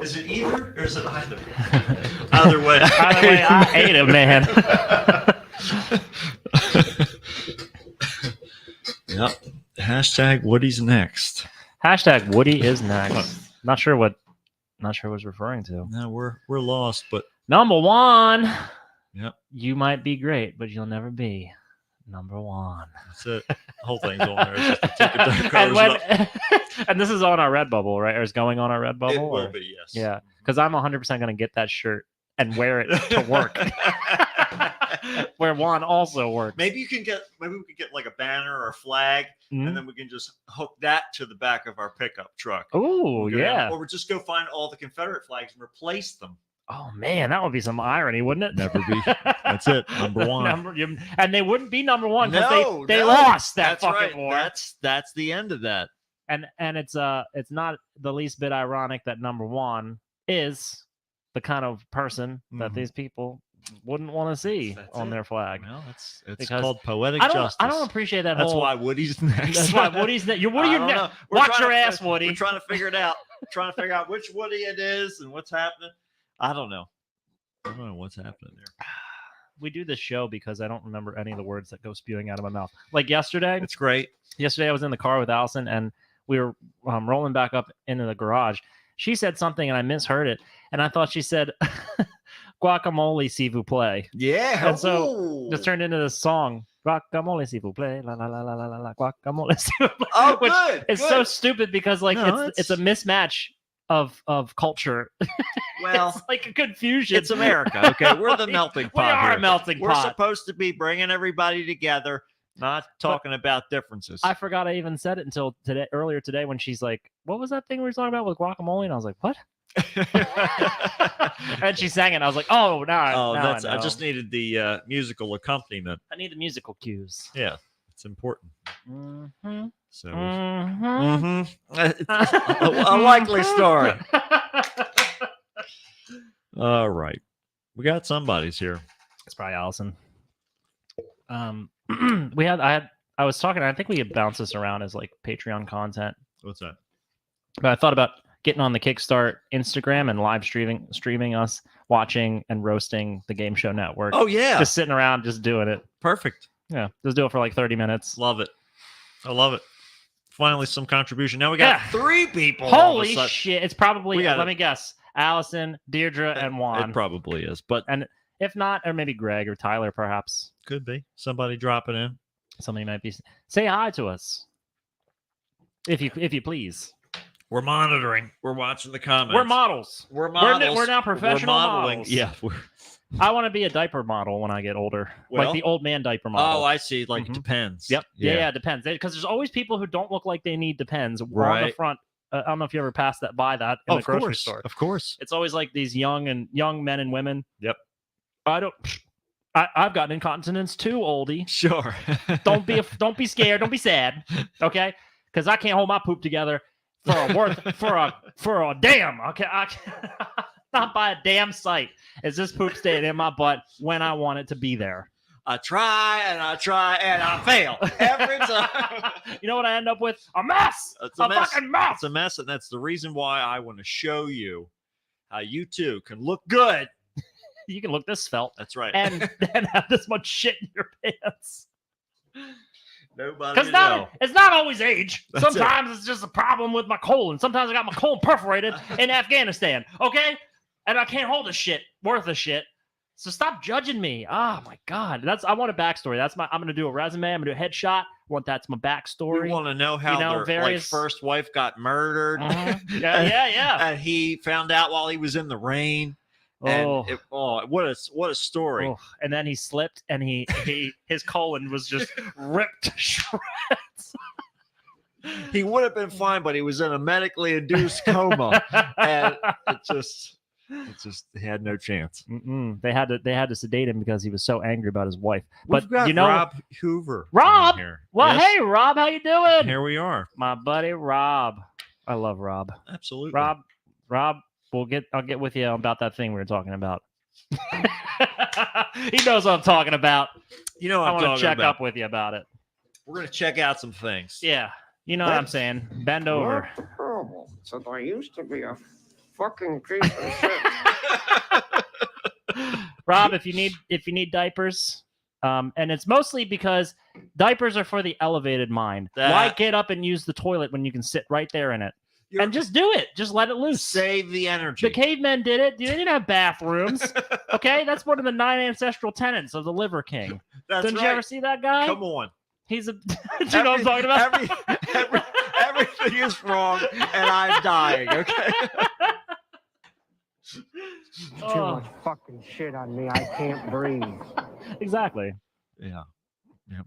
Is it either or is it either? Either way. Either way, I hate it, man. Yep. Hashtag Woody's next. Hashtag Woody is next. Not sure what it's referring to. No, we're lost, but Number one. Yep. You might be great, but you'll never be number one. That's it. The whole thing's on there. It's just the ticket that and, covers it up. and this is on our Redbubble, right? Or is going on our Redbubble? It will or? be, yes. Yeah, because I'm 100% going to get that shirt and wear it to work. Where one also works. Maybe we can get like a banner or a flag, and then we can just hook that to the back of our pickup truck. Oh, yeah. Or we just go find all the Confederate flags and replace them. Oh man, that would be some irony, wouldn't it? Never be. That's it. Number one. And they wouldn't be number one because No, they no. lost that That's fucking right. war. That's the end of that. And it's not the least bit ironic that number one is the kind of person that these people wouldn't want to see on their flag. Well, it's called poetic justice. I don't appreciate that. That's why Woody's next. That's why Woody's next. What are you next? Watch your ass, Woody. We're trying to figure it out. Trying to figure out which Woody it is and what's happening. I don't know. I don't know what's happening there. We do this show because I don't remember any of the words that go spewing out of my mouth. Like yesterday. It's great. Yesterday I was in the car with Allison and we were rolling back up into the garage. She said something and I misheard it. And I thought she said guacamole, s'il vous plaît. Yeah. And so just turned into this song. Guacamole, s'il vous plaît. La la la la la la la. Guacamole, s'il vous plaît. Oh, which good. It's so stupid because like it's a mismatch of culture. Well, it's like a confusion. It's America. Okay, we're the melting pot. We are here. a melting We're pot. supposed to be bringing everybody together, not talking about differences. I forgot I even said it until earlier today when she's like, "What was that thing we were talking about with guacamole?" And I was like, "What?" And she sang it. And I was like, "Oh, now I just needed the musical accompaniment. I need the musical cues. Yeah, it's important. Mm-hmm. So, Mm-hmm. a likely story. All right, we got somebody's here. It's probably Allison. I was talking. I think we had bounced this around as like Patreon content. What's that? But I thought about getting on the Kickstart Instagram and live streaming us watching and roasting the Game Show Network. Oh yeah, just sitting around, just doing it. Perfect. Yeah, just do it for like 30 minutes. Love it. I love it. Finally, some contribution. Now we got 3 people. Holy shit! It's probably let me guess. Allison, Deirdre, and Juan. It probably is, and if not, or maybe Greg or Tyler, perhaps. Could be somebody dropping in. Somebody might be. Say hi to us, if you please. We're monitoring. We're watching the comments. We're models. We're models. We're now professional models. Yeah. I want to be a diaper model when I get older, like the old man diaper model. Oh, I see. Like it depends. Yep. Yeah, it depends. Because there's always people who don't look like they need Depends on the front. I don't know if you ever passed by that in the grocery store. Of course. It's always like these young men and women. Yep. I've got incontinence too, oldie. Sure. Don't be scared. Don't be sad. Okay. Because I can't hold my poop together for a damn. Okay. Not by a damn sight is this poop staying in my butt when I want it to be there. I try and I fail every time. You know what I end up with? A mess. It's a mess. Fucking mess. It's a mess, and that's the reason why I want to show you how you too can look good. You can look this svelte. That's right. And have this much shit in your pants. Nobody it's not always age. That's Sometimes it's just a problem with my colon. Sometimes I got my colon perforated in Afghanistan. Okay? And I can't hold a shit worth a shit. So stop judging me. Oh my God. I want a backstory. I'm gonna do a resume. I'm gonna do a headshot. That's my backstory. We want to know how their first wife got murdered. Yeah. And he found out while he was in the rain. And what a story. Oh, and then he slipped and his colon was just ripped to shreds. He would have been fine, but he was in a medically induced coma. And it just he had no chance. They had to sedate him because he was so angry about his wife. We've got Rob Hoover. Rob here. Well, yes. Hey Rob, how you doing? Here we are. My buddy Rob. I love Rob. Absolutely. Rob, I'll get with you about that thing we were talking about. He knows what I'm talking about. You know what I want to check up with you about it. We're going to check out some things. Yeah. You know what I'm saying. Bend over. Terrible. So there used to be a fucking piece of shit. Rob, if you need diapers, and it's mostly because diapers are for the elevated mind. Why get up and use the toilet when you can sit right there in it? And just do it. Just let it loose. Save the energy. The cavemen did it. They didn't have bathrooms. Okay, that's one of the 9 ancestral tenets of the Liver King. That's Didn't right. you ever see that guy? Come on. He's a. Do you know what I'm talking about? Everything is wrong, and I'm dying. Okay. Too Oh, much fucking shit on me. I can't breathe. exactly. Yeah.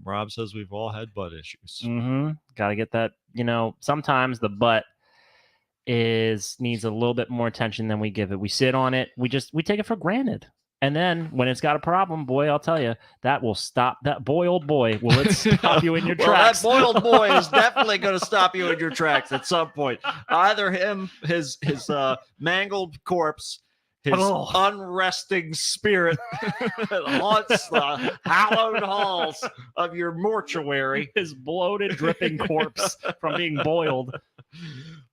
Rob says we've all had butt issues. Mm-hmm. Got to get that. Sometimes the butt needs a little bit more attention than we give it. We sit on it. We take it for granted. And then when it's got a problem, boy, I'll tell you, that will stop. That boy, old boy, will it stop you in your tracks? That boiled boy is definitely going to stop you in your tracks at some point. Either him, his mangled corpse, his unresting spirit that haunts the hallowed halls of your mortuary. His bloated, dripping corpse from being boiled.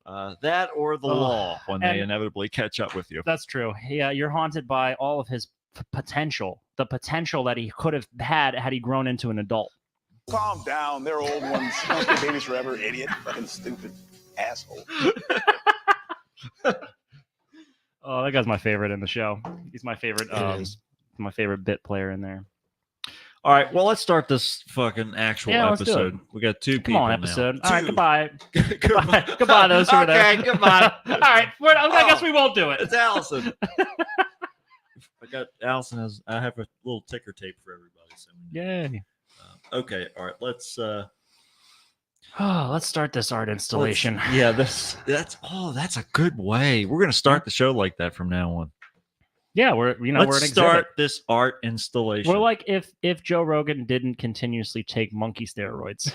That or the law when they inevitably catch up with you. That's true. Yeah, you're haunted by all of his potential, the potential that he could have had he grown into an adult. Calm down. They're old ones. Don't stay babies forever, idiot. Fucking stupid asshole. Oh, that guy's my favorite in the show. He's my favorite. is. My favorite bit player in there. All right, well, let's start this fucking actual let's do episode. it. We got 2 Come people on, now. episode. All right, 2. goodbye. Goodbye, those who are there. Okay, goodbye. All right, I guess we won't do it. It's Allison. I have a little ticker tape for everybody. So Yay. okay, all right, let's Let's start this art installation. that's a good way. We're gonna start the show like that from now on. Yeah, we're Let's an exhibit. start this art installation. We're like if Joe Rogan didn't continuously take monkey steroids.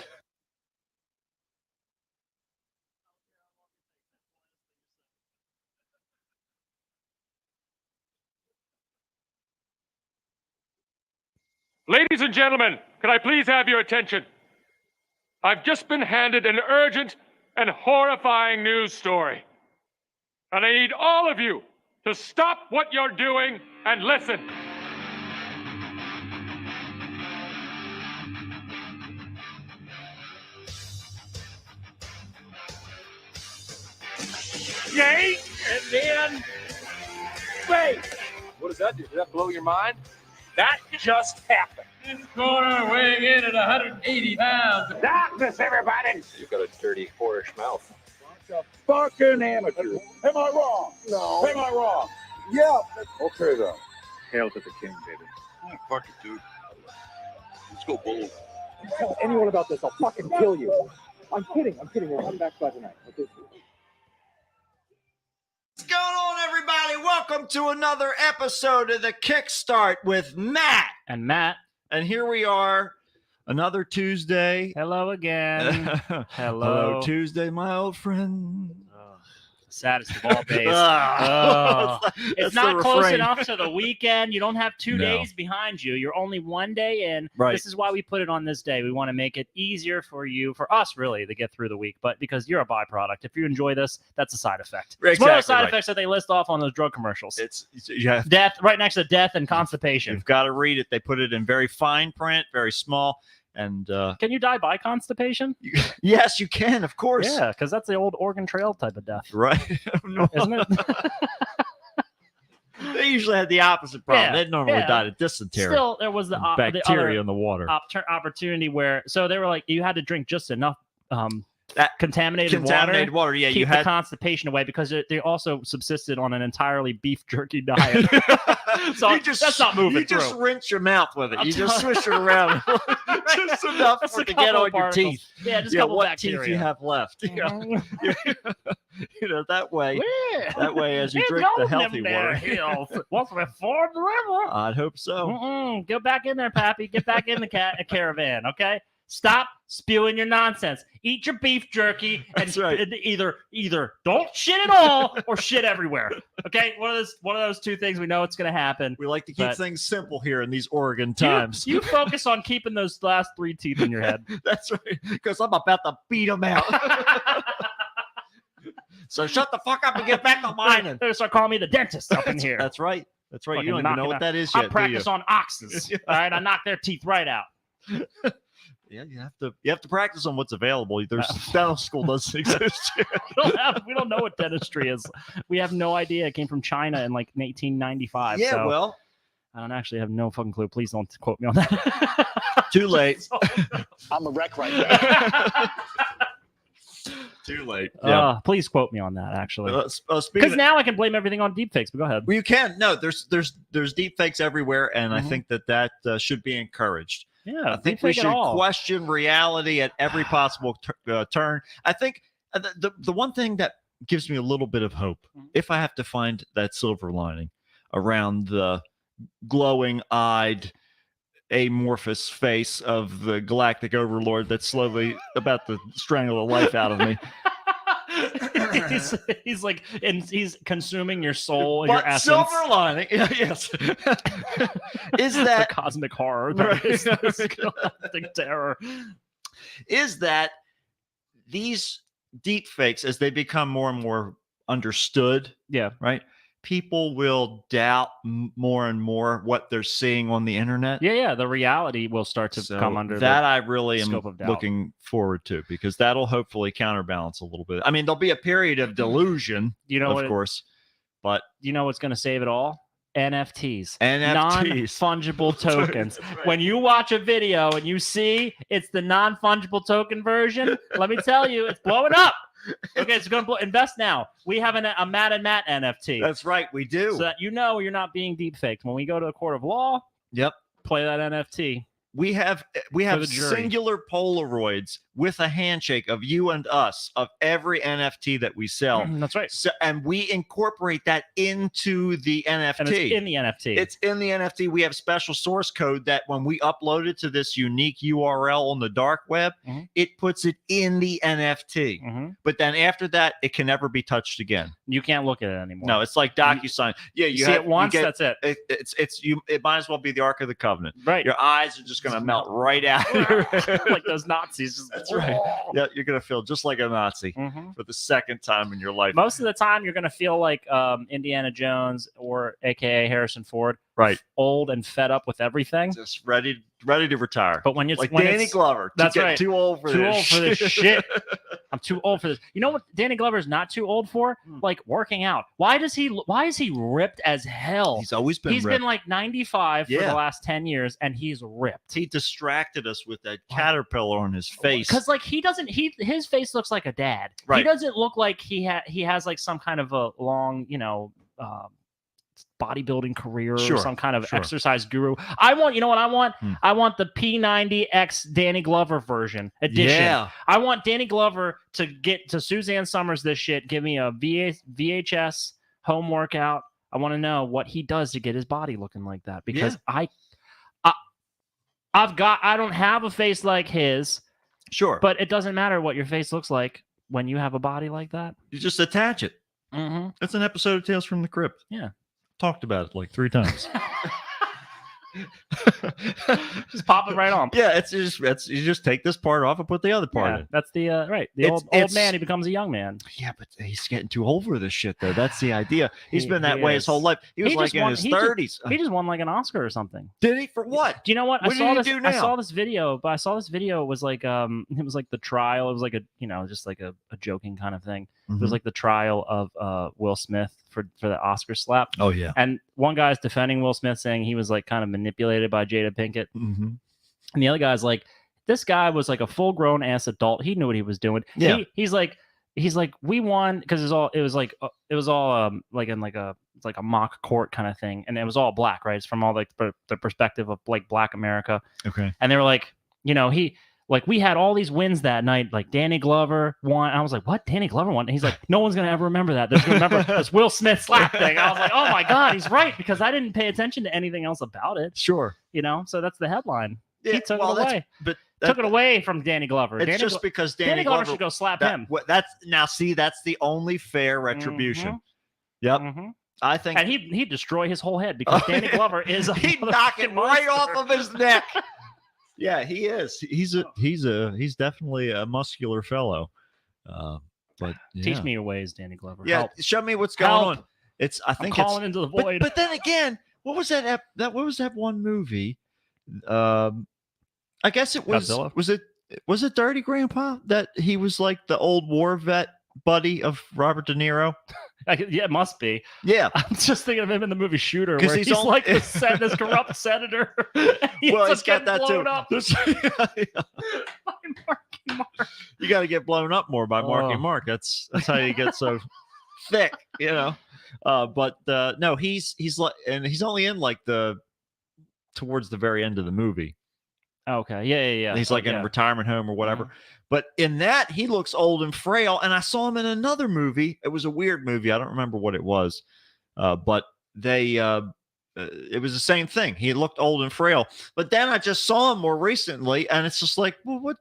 Ladies and gentlemen, can I please have your attention? I've just been handed an urgent and horrifying news story. And I need all of you to stop what you're doing and listen. Yay! And then... Wait! What does that do? Did that blow your mind? That just happened. This corner weighing in at 180 pounds. Darkness, everybody! You've got a dirty, whorish mouth. Fucking amateur. Am I wrong? No. Am I wrong? Yeah. Okay, then. Hail to the king, baby. Oh, fuck it, dude. Let's go bold. If you tell anyone about this, I'll fucking kill you. I'm kidding. We'll come back by tonight. Okay. What's going on, everybody? Welcome to another episode of the Kickstart with Matt. And Matt, And here we are, another Tuesday. hello again. Hello, Tuesday, my old friend. Saddest of all days. Ah. It's That's not the close refrain. enough to the weekend. You don't have 2 No. days behind you. You're only 1 day in. Right. This is why we put it on this day. We want to make it easier for you, for us really, to get through the week. But because you're a byproduct, if you enjoy this, that's a side effect. It's one of those Exactly side right. effects that they list off on those drug commercials. Yeah, Death, right next to death and constipation. you've got to read it. They put it in very fine print, very small. And Can you die by constipation? yes, you can, of course. Yeah, because that's the old Oregon Trail type of death, Right. No. isn't it? They usually had the opposite problem. Yeah, They normally yeah. died of dysentery. Still, there was the bacteria other in the water. opportunity where, so they were like, you had to drink just enough That contaminated Contaminated water. water. Yeah, Keep you the had. constipation away because they also subsisted on an entirely beef jerky diet. So that's not moving You just through. rinse your mouth with it. I'm you just telling- swish it around just enough Just for a it to couple get on of your particles. teeth. Yeah, just a Yeah, couple what bacteria. teeth you have left. Mhm. You know that way. Yeah. That way, as you It's drink the on them healthy there water. hills. Once we ford the river. I'd hope so. Go back in there, Pappy. Get back in the caravan, okay? Stop spewing your nonsense. Eat your beef jerky and That's right. either don't shit at all or shit everywhere. Okay, one of those two things. We know it's going to happen. We like to keep But- things simple here in these Oregon You- times. You focus on keeping those last 3 teeth in your head. That's right, because I'm about to beat them out. So shut the fuck up and get back to mining. They're gonna start calling me the dentist up in here. That's right. That's right. Fucking You don't even know knocking what out- that is I yet, practice do on oxes. All right, I knock their teeth right out. you? Yeah, you have to practice on what's available. There's dental school doesn't exist yet. We don't know what dentistry is. We have no idea. It came from China in like 1895. Yeah, so well, I don't actually have no fucking clue. Please don't quote me on that. too late. I'm a wreck right now. Too late. Please quote me on that, actually. Speaking Because of, now I can blame everything on deepfakes. But go ahead. well, you can. No, there's deep fakes everywhere, and I Mhm. think that should be encouraged. Yeah, I think we deepfake at should all. question reality at every possible turn. I think the one thing that gives me a little bit of hope, Mhm. if I have to find that silver lining around the glowing-eyed, amorphous face of the galactic overlord that's slowly about to strangle the life out of me. he's like, and he's consuming your soul and your But essence. silver lining, yes, is The that cosmic horror Right. that is this galactic terror. is that these deep fakes, as they become more and more understood, Yeah. right? People will doubt more and more what they're seeing on the internet. Yeah. The reality will start to So come under that. the I really am scope of doubt. looking forward to, because that'll hopefully counterbalance a little bit. I mean, there'll be a period of delusion, You know of what? course, but You know what's going to save it all? NFTs. NFTs. Non-fungible tokens. That's right. When you watch a video and you see it's the non-fungible token version, let me tell you, it's blowing up. Okay, it's going to blow. Invest now. We have a Matt and Matt NFT. That's right, we do. So that you know you're not being deep faked. When we go to a court of law, Yep. play that NFT. We have the jury. singular Polaroids with a handshake of you and us of every NFT that we sell. That's right. So, and we incorporate that into the NFT. And it's in the NFT. It's in the NFT. We have special source code that when we upload it to this unique URL on the dark web, Mhm. it puts it in the NFT. Mhm. But then after that, it can never be touched again. You can't look at it anymore. No, it's like DocuSign. Yeah, you see it once, that's it. It might as well be the Ark of the Covenant. Right. Your eyes are just going to melt right out. Like those Nazis. Just, That's right. Yeah, you're going to feel just like a Nazi Mhm. for the second time in your life. Most of the time, you're going to feel like Indiana Jones or AKA Harrison Ford, Right. old and fed up with everything. Just ready to retire. But when it's Like when Danny it's, Glover. that's right. Too old for Too this. old for this shit. I'm too old for this. You know what Danny Glover's not too old for? Hmm. Like working out. Why is he ripped as hell? He's always been He's ripped. been like 95 for Yeah. the last 10 years and he's ripped. He distracted us with that caterpillar on his face. Because like his face looks like a dad. He Right. doesn't look like he has like some kind of a long, bodybuilding career Sure, or some kind of sure. exercise guru. I want, you know what I want? Hmm. I want the P90X Danny Glover edition. Yeah. I want Danny Glover to get to Suzanne Summers this shit. Give me a VHS home workout. I want to know what he does to get his body looking like that because I don't have a face like his, Sure. but it doesn't matter what your face looks like when you have a body like that. you just attach it. Mm-hmm. That's an episode of Tales from the Crypt. Yeah. Talked about it like 3 times. Just pop it right on. Yeah, you just take this part off and put the other part Yeah, in. that's the right. The It's- old it's- man, he becomes a young man. Yeah, but he's getting too old for this shit, though. That's the idea. He's He- been that he way his is. whole life. He was He like just in won- his he just- 30s. He just won like an Oscar or something. Did he? For what? Do you know what? What I did saw he this. do I now? saw this video, but I saw this video. It was like it was like the trial. It was like a just like a joking kind of thing. It was Mhm. like the trial of Will Smith for the Oscar slap. Oh yeah. And one guy's defending Will Smith, saying he was like kind of manipulated by Jada Pinkett, Mm-hmm. and the other guy's like, this guy was like a full grown ass adult. He knew what he was doing. Yeah. He's like we won because it was all like in like a it's like a mock court kind of thing, and it was all black, right? It's from all like the perspective of like Black America, Okay. and they were like, we had all these wins that night. Like Danny Glover won. I was like, what? Danny Glover won? And he's like, no one's gonna ever remember that. They're gonna remember this Will Smith slap thing. I was like, oh my god, he's right because I didn't pay attention to anything else about it. Sure. So that's the headline. Yeah, He took well, it away. But Took it away from Danny Glover. It's Danny just because Danny Glover Glover should go slap that- him. That's now see that's the only fair retribution. Yep. Mhm. I think And he'd destroy his whole head because Oh, Danny yeah. Glover is a he'd knock it motherfucking right monster. off of his neck. Yeah, he is. He's definitely a muscular fellow. But Teach yeah. me your ways, Danny Glover. Yeah, Help. show me what's going Help. on. I I'm think calling into the void. But then again, what was that? What was that one movie? I guess it was. Godzilla? Was it Dirty Grandpa that he was like the old war vet buddy of Robert De Niro? Yeah, it must be. Yeah. I'm just thinking of him in the movie Shooter, 'Cause where he's he's only- like this corrupt senator. Well, he's got that too. Up There's- by Marky Mark. You got to get blown up more by Marky Oh. Mark. That's how you get so thick, you know. But no, he's like, and he's only in like towards the very end of the movie. Okay, yeah. He's like in a retirement home or whatever. But in that, he looks old and frail. And I saw him in another movie. It was a weird movie. I don't remember what it was. But it was the same thing. He looked old and frail. But then I just saw him more recently, and it's just like, well,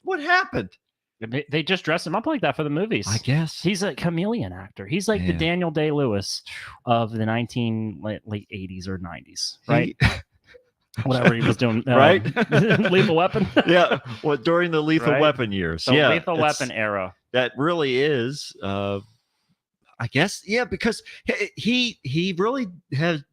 what happened? They just dress him up like that for the movies. I guess He's a chameleon actor. He's like the Yeah. Daniel Day-Lewis of the late 80s or 90s, right? Whatever he was doing, Right? Lethal Weapon. Yeah. Well, during the Lethal Right? Weapon years. The yeah. Lethal it's- Weapon era. That really is. I guess, yeah, because he really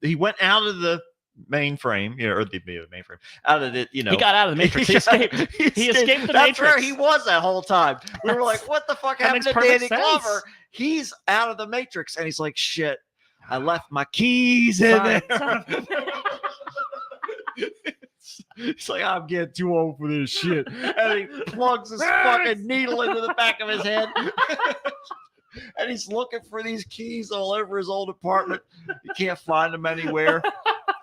he went out of the mainframe, or the mainframe, out of it, He got out of the Matrix. He escaped. He escaped the That's where Matrix. he was that whole time. We were like, what the fuck That happened makes to perfect Danny sense. Glover? He's out of the Matrix, and he's like, shit, I left my keys in there. It's like, I'm getting too old for this shit. And he plugs his fucking needle into the back of his head. And he's looking for these keys all over his old apartment. He can't find them anywhere.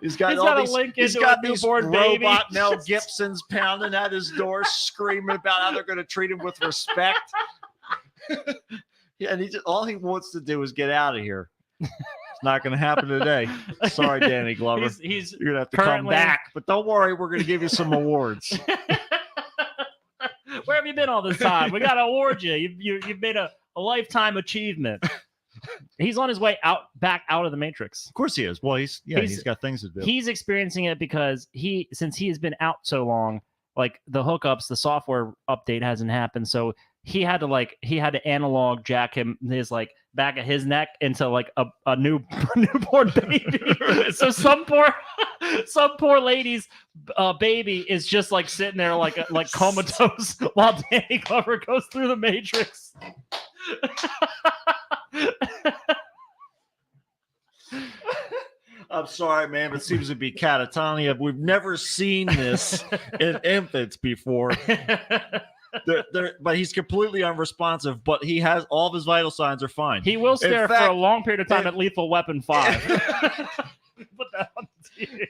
He's got He's all got a these, link he's into got a these newborn robot baby. Mel Gibsons pounding at his door, screaming about how they're going to treat him with respect. Yeah, and all he wants to do is get out of here. It's not going to happen today. Sorry, Danny Glover. He's You're going to have to come currently- back. But don't worry, we're going to give you some awards. Where have you been all this time? We got to award you. You've made a lifetime achievement. He's on his way back out of the Matrix. Of course he is. Well, he's got things to do. He's experiencing it because since he has been out so long, like the hookups, the software update hasn't happened. So he had to analog jack his like back of his neck into like a newborn baby. So some poor lady's baby is just like sitting there like comatose while Danny Glover goes through the Matrix. I'm sorry, man, but it seems to be catatonia. We've never seen this in infants before. But he's completely unresponsive, but he has all of his vital signs are fine. He will stare for a fact- long period of time at Lethal Weapon 5. Put that on the TV.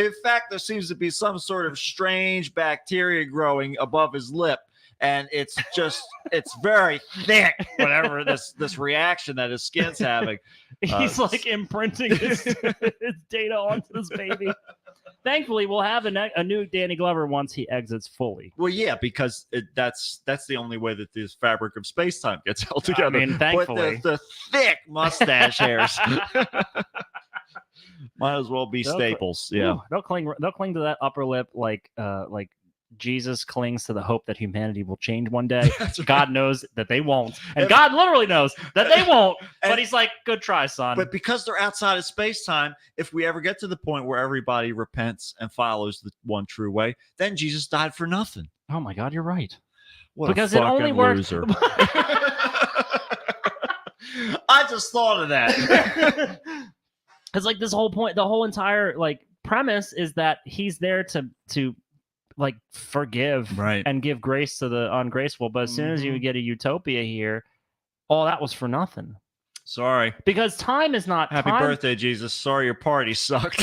In fact, there seems to be some sort of strange bacteria growing above his lip, and it's very thick, whatever this reaction that his skin's having. He's like imprinting his data onto this baby. Thankfully, we'll have a new Danny Glover once he exits fully. Well, yeah, because that's the only way that this fabric of space-time gets held together. I mean, thankfully. With the thick mustache hairs. Might as well be Staples. Yeah. Ooh, they'll cling to that upper lip like Jesus clings to the hope that humanity will change one day. That's right. God knows that they won't. And God literally knows that they won't. And- But he's like, good try, son. But because they're outside of space-time, if we ever get to the point where everybody repents and follows the one true way, then Jesus died for nothing. Oh my God, you're right. What Because a it only fucking works. loser. I just thought of that. Because like this whole point, the whole entire like premise is that he's there to like forgive Right. and give grace to the ungraceful. But as soon as you get a utopia here, all that was for nothing. Sorry. Because time is not Happy time. birthday, Jesus. Sorry your party sucked.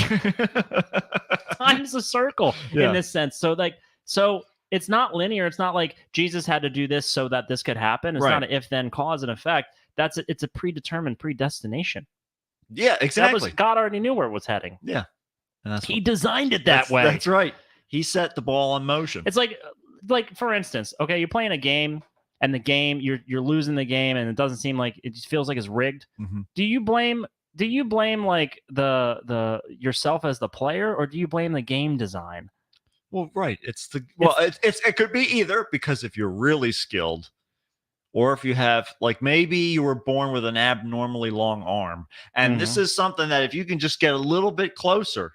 Time's a circle Yeah. in this sense. So it's not linear. It's not like Jesus had to do this so that this could happen. It's Right. not an if then cause and effect. It's a predetermined predestination. Yeah, exactly. That was God already knew where it was heading. Yeah. And that's He designed it that way. That's right. He set the ball in motion. It's like for instance, okay, you're playing a game and the game you're losing the game and it doesn't seem like it just feels like it's rigged. Mhm. Do you blame like the yourself as the player, or do you blame the game design? Well, right. It could be either, because if you're really skilled, or if you have, like, maybe you were born with an abnormally long arm. And this is something that if you can just get a little bit closer,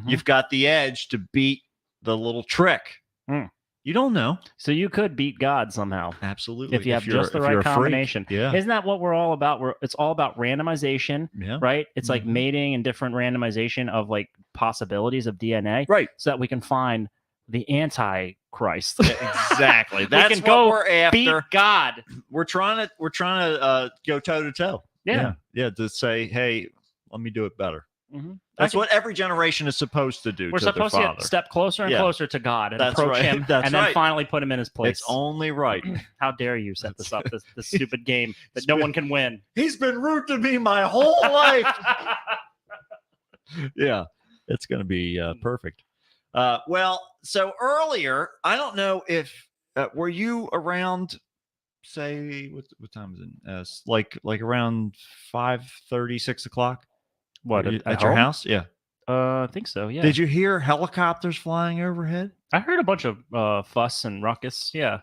you've got the edge to beat the little trick. You don't know. So you could beat God somehow. Absolutely. If you have you're- just the if right you're a freak. combination. Yeah. Isn't that what we're all about? It's all about randomization, Yeah. right? It's like mating and different randomization of like possibilities of DNA. Right. So that we can find the Antichrist. Exactly. That's can what go we're after. Beat God. We're trying to go toe to toe. Yeah. Yeah. To say, hey, let me do it better. Mm-hmm. That's what every generation is supposed to do. We're to their supposed to father. get step closer and closer to God and That's approach right. him That's and then right. finally put him in his place. It's only right. How dare you set this up, this stupid game that no one can win. He's been rude to me my whole life. Yeah, it's going to be perfect. Well, so earlier, I don't know if were you around, say, what time is it? Like around 5:30, 6 o'clock? What, Were you at at your home? house? Yeah. I think so, yeah. Did you hear helicopters flying overhead? I heard a bunch of fuss and ruckus, yeah.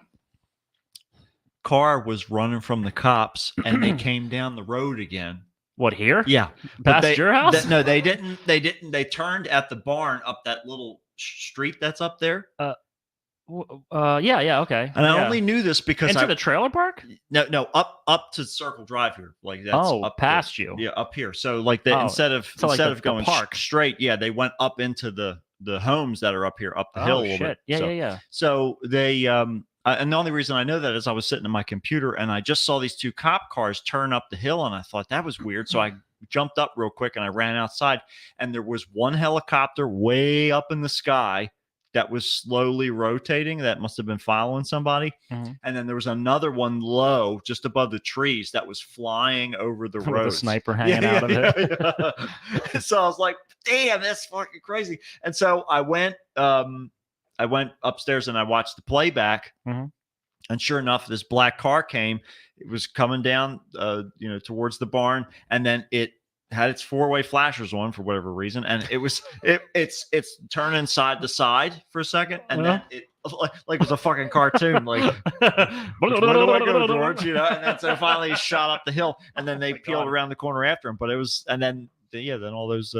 Car was running from the cops, and they came down the road again. What, here? Yeah, Past your house? No, they didn't. They didn't. They turned at the barn up that little street that's up there. Yeah, okay. And I Yeah. only knew this because Into the trailer park? no up to Circle Drive here, like that's up past there. you. Yeah, up here. So like they Oh, instead of so like the going park. straight, yeah, they went up into the homes that are up here, up the hill a little bit. Yeah, so, yeah. So they and the only reason I know that is I was sitting at my computer and I just saw these two cop cars turn up the hill and I thought that was weird. So I jumped up real quick and I ran outside and there was one helicopter way up in the sky that was slowly rotating. That must have been following somebody. Mm-hmm. And then there was another one low, just above the trees, that was flying over the With road. a sniper hanging out of it. Yeah. So I was like, damn, that's fucking crazy. And so I went upstairs and I watched the playback. Mm-hmm. And sure enough, this black car came. It was coming down, towards the barn, and then it had its four-way flashers on for whatever reason, and it's turning side to side for a second, and then it like it was a fucking cartoon, like where do I go, George? And then so finally he shot up the hill, and then they peeled around the corner after him. But it was, and then then all those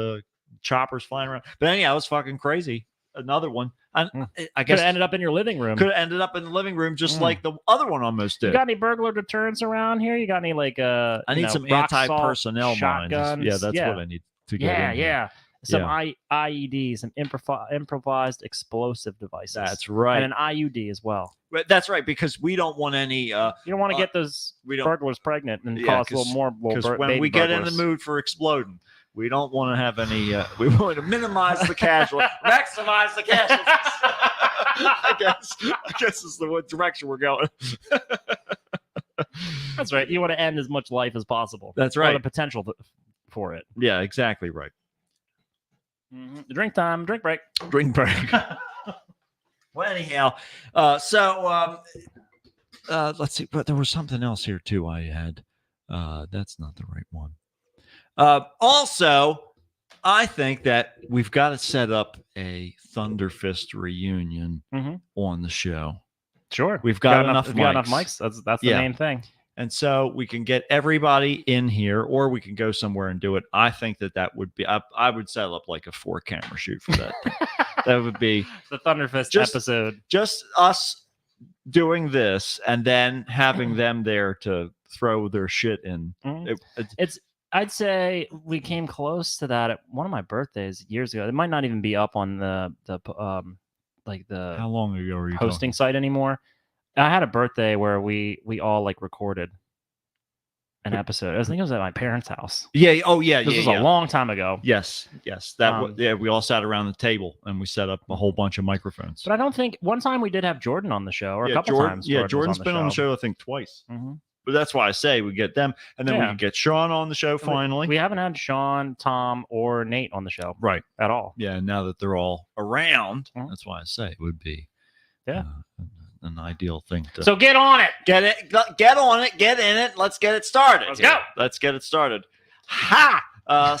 choppers flying around. But anyhow, it was fucking crazy. Another one. I Could guess have ended up in your living room. could have ended up in the living room just like the other one almost did. You got any burglar deterrents around here? You got any like I need some rock salt anti-personnel mines. shotguns? Yeah, that's what I need to get. in here. Yeah. Some Yeah. IEDs, some improvised explosive devices. That's right. And an IUD as well. But that's right, because we don't want any. You don't want to get those burglars pregnant and cause a little more. Because when we get in the mood for exploding, we don't want to have any. We want to minimize the casualties, maximize the casualties. I guess is the direction we're going. That's right. You want to end as much life as possible. That's Or right. the potential for it. Yeah, exactly right. Drink time. Drink break. Drink break. Well, anyhow, let's see. But there was something else here too. I had. That's not the right one. Also, I think that we've got to set up a Thunderfist reunion on the show. Sure, we've got enough. We've got enough mics. That's the main thing. And so we can get everybody in here, or we can go somewhere and do it. I think that would be. I would set up like a 4-camera shoot for that. That would be the Thunderfist episode. Just us doing this, and then having them there to throw their shit in. I'd say we came close to that at one of my birthdays years ago. It might not even be up on the how long ago are you hosting site anymore. I had a birthday where we all like recorded an episode. I think it was at my parents' house. Yeah. Oh, yeah. This was a long time ago. Yes. That we all sat around the table and we set up a whole bunch of microphones. But I don't think one time we did have Jordan on the show, or a couple times. Yeah, Jordan's been on the show I think twice. Mm-hmm. But that's why I say we get them, and then we can get Sean on the show finally. We haven't had Sean, Tom, or Nate on the show, right? At all. Yeah. And now that they're all around, that's why I say it would be, an ideal thing to. So get on it. Get on it. Get in it. Let's get it started. Let's go. Let's get it started. Ha! All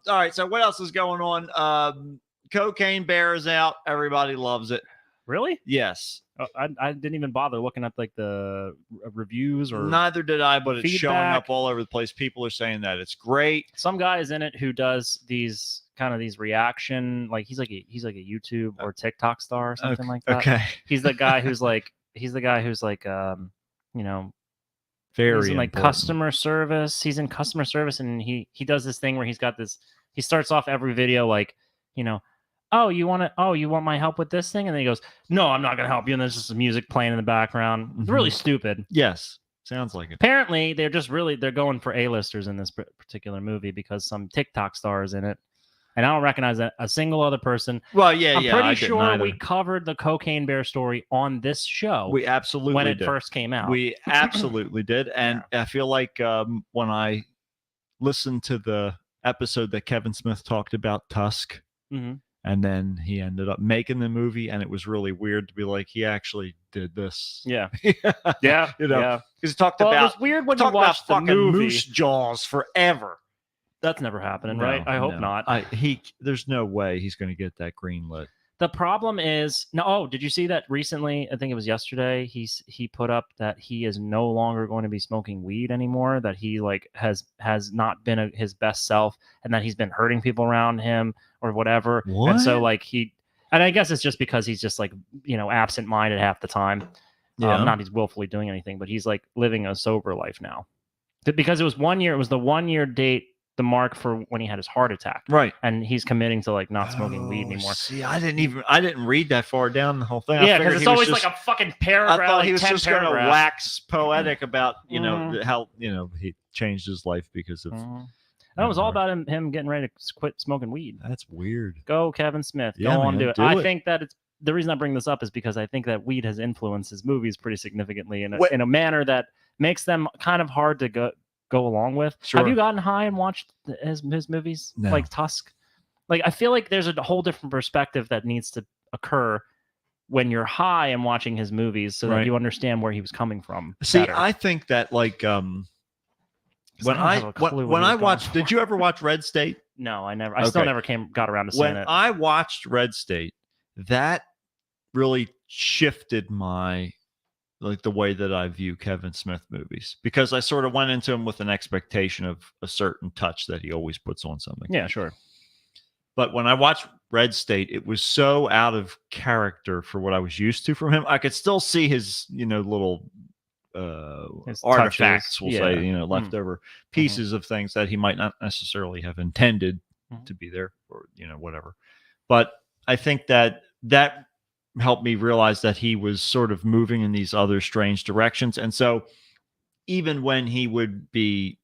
right. So what else is going on? Cocaine Bear is out. Everybody loves it. Really? Yes. I didn't even bother looking at like the reviews or Neither did I, but it's showing feedback. up all over the place. People are saying that it's great. some guy is in it who does these reaction, like he's like a YouTube or TikTok star or something like that. Okay. He's the guy who's like you know, Very he's in like important. customer service. He's in customer service, and he does this thing where he's got this. He starts off every video like, oh, you want my help with this thing, and then he goes, no, I'm not gonna help you, and there's just some music playing in the background. It's really stupid. Yes. Sounds like it. Apparently, they're going for A-listers in this particular movie because some TikTok star is in it, and I don't recognize a single other person. Well, yeah, I'm I pretty didn't sure either. we covered the Cocaine Bear story on this show We absolutely when it did. first came out. We absolutely did. And I feel like when I listened to the episode that Kevin Smith talked about Tusk, Mhm. and then he ended up making the movie, and it was really weird to be like, he actually did this. Yeah, Yeah. yeah, You know, yeah. because he talked Well, it about was weird when you talked about watched the fucking movie. moose jaws forever. That's never happening, right? I hope not. There's no way he's going to get that greenlit. The problem is no. Oh, did you see that recently? I think it was yesterday. He put up that he is no longer going to be smoking weed anymore. That he like has not been his best self, and that he's been hurting people around him or whatever. And so What? like and I guess it's just because he's just like absent-minded half the time. Yeah. Not he's willfully doing anything, but he's like living a sober life now. Because it was 1 year. It was the 1 year date, the mark for when he had his heart attack. Right. And he's committing to like not smoking weed anymore. See, I didn't read that far down the whole thing. I Yeah, figured because it's he was always just- like a fucking I paragraph. thought like he was 10 just going to paragraphs. wax poetic about Mhm. how he changed his life because of. Mhm. And it was all about him getting ready to quit smoking weed. That's weird. Go Kevin Smith. Yeah, Go on, man, do it. do I it. think that it's the reason I bring this up is because I think that weed has influenced his movies pretty significantly What- in a manner that makes them kind of hard to go along with. Sure. Have you gotten high and watched his movies No. like Tusk? Like I feel like there's a whole different perspective that needs to occur when you're high and watching his movies, so that Right. you understand where he was coming from. See, better. I think that like 'Cause when I don't have a clue what he when was I going watched, for. did you ever watch Red State? No, I never. I still Okay. never got around to seeing When it. I watched Red State, that really shifted the way that I view Kevin Smith movies, because I sort of went into him with an expectation of a certain touch that he always puts on something. Yeah, sure. But when I watched Red State, it was so out of character for what I was used to from him. I could still see his, little His artifacts, touches, we'll yeah. say, leftover pieces of things that he might not necessarily have intended Mhm. to be there, or whatever. But I think that helped me realize that he was sort of moving in these other strange directions. And so even when he would be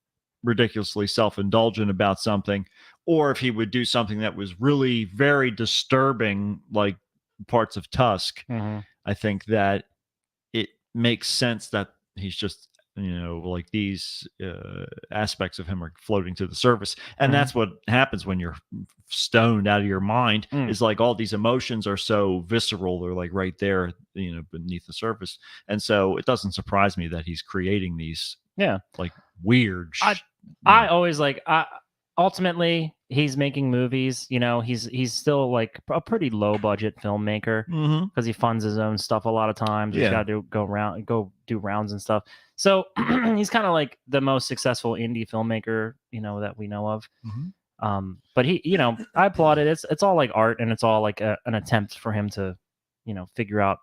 ridiculously self-indulgent about something, or if he would do something that was really very disturbing, like parts of Tusk, Mhm. I think that it makes sense that he's just, like these aspects of him are floating to the surface. And Mhm. that's what happens when you're stoned out of your mind, Mm. is like all these emotions are so visceral. They're like right there, beneath the surface. And so it doesn't surprise me that he's creating these, Yeah. like weird. I always ultimately he's making movies. He's still like a pretty low budget filmmaker Mhm. because he funds his own stuff a lot of times. He's Yeah. got to go do rounds and stuff. So he's kind of like the most successful indie filmmaker that we know of. Mhm. But he, I applaud it. It's all like art, and it's all like an attempt for him to, figure out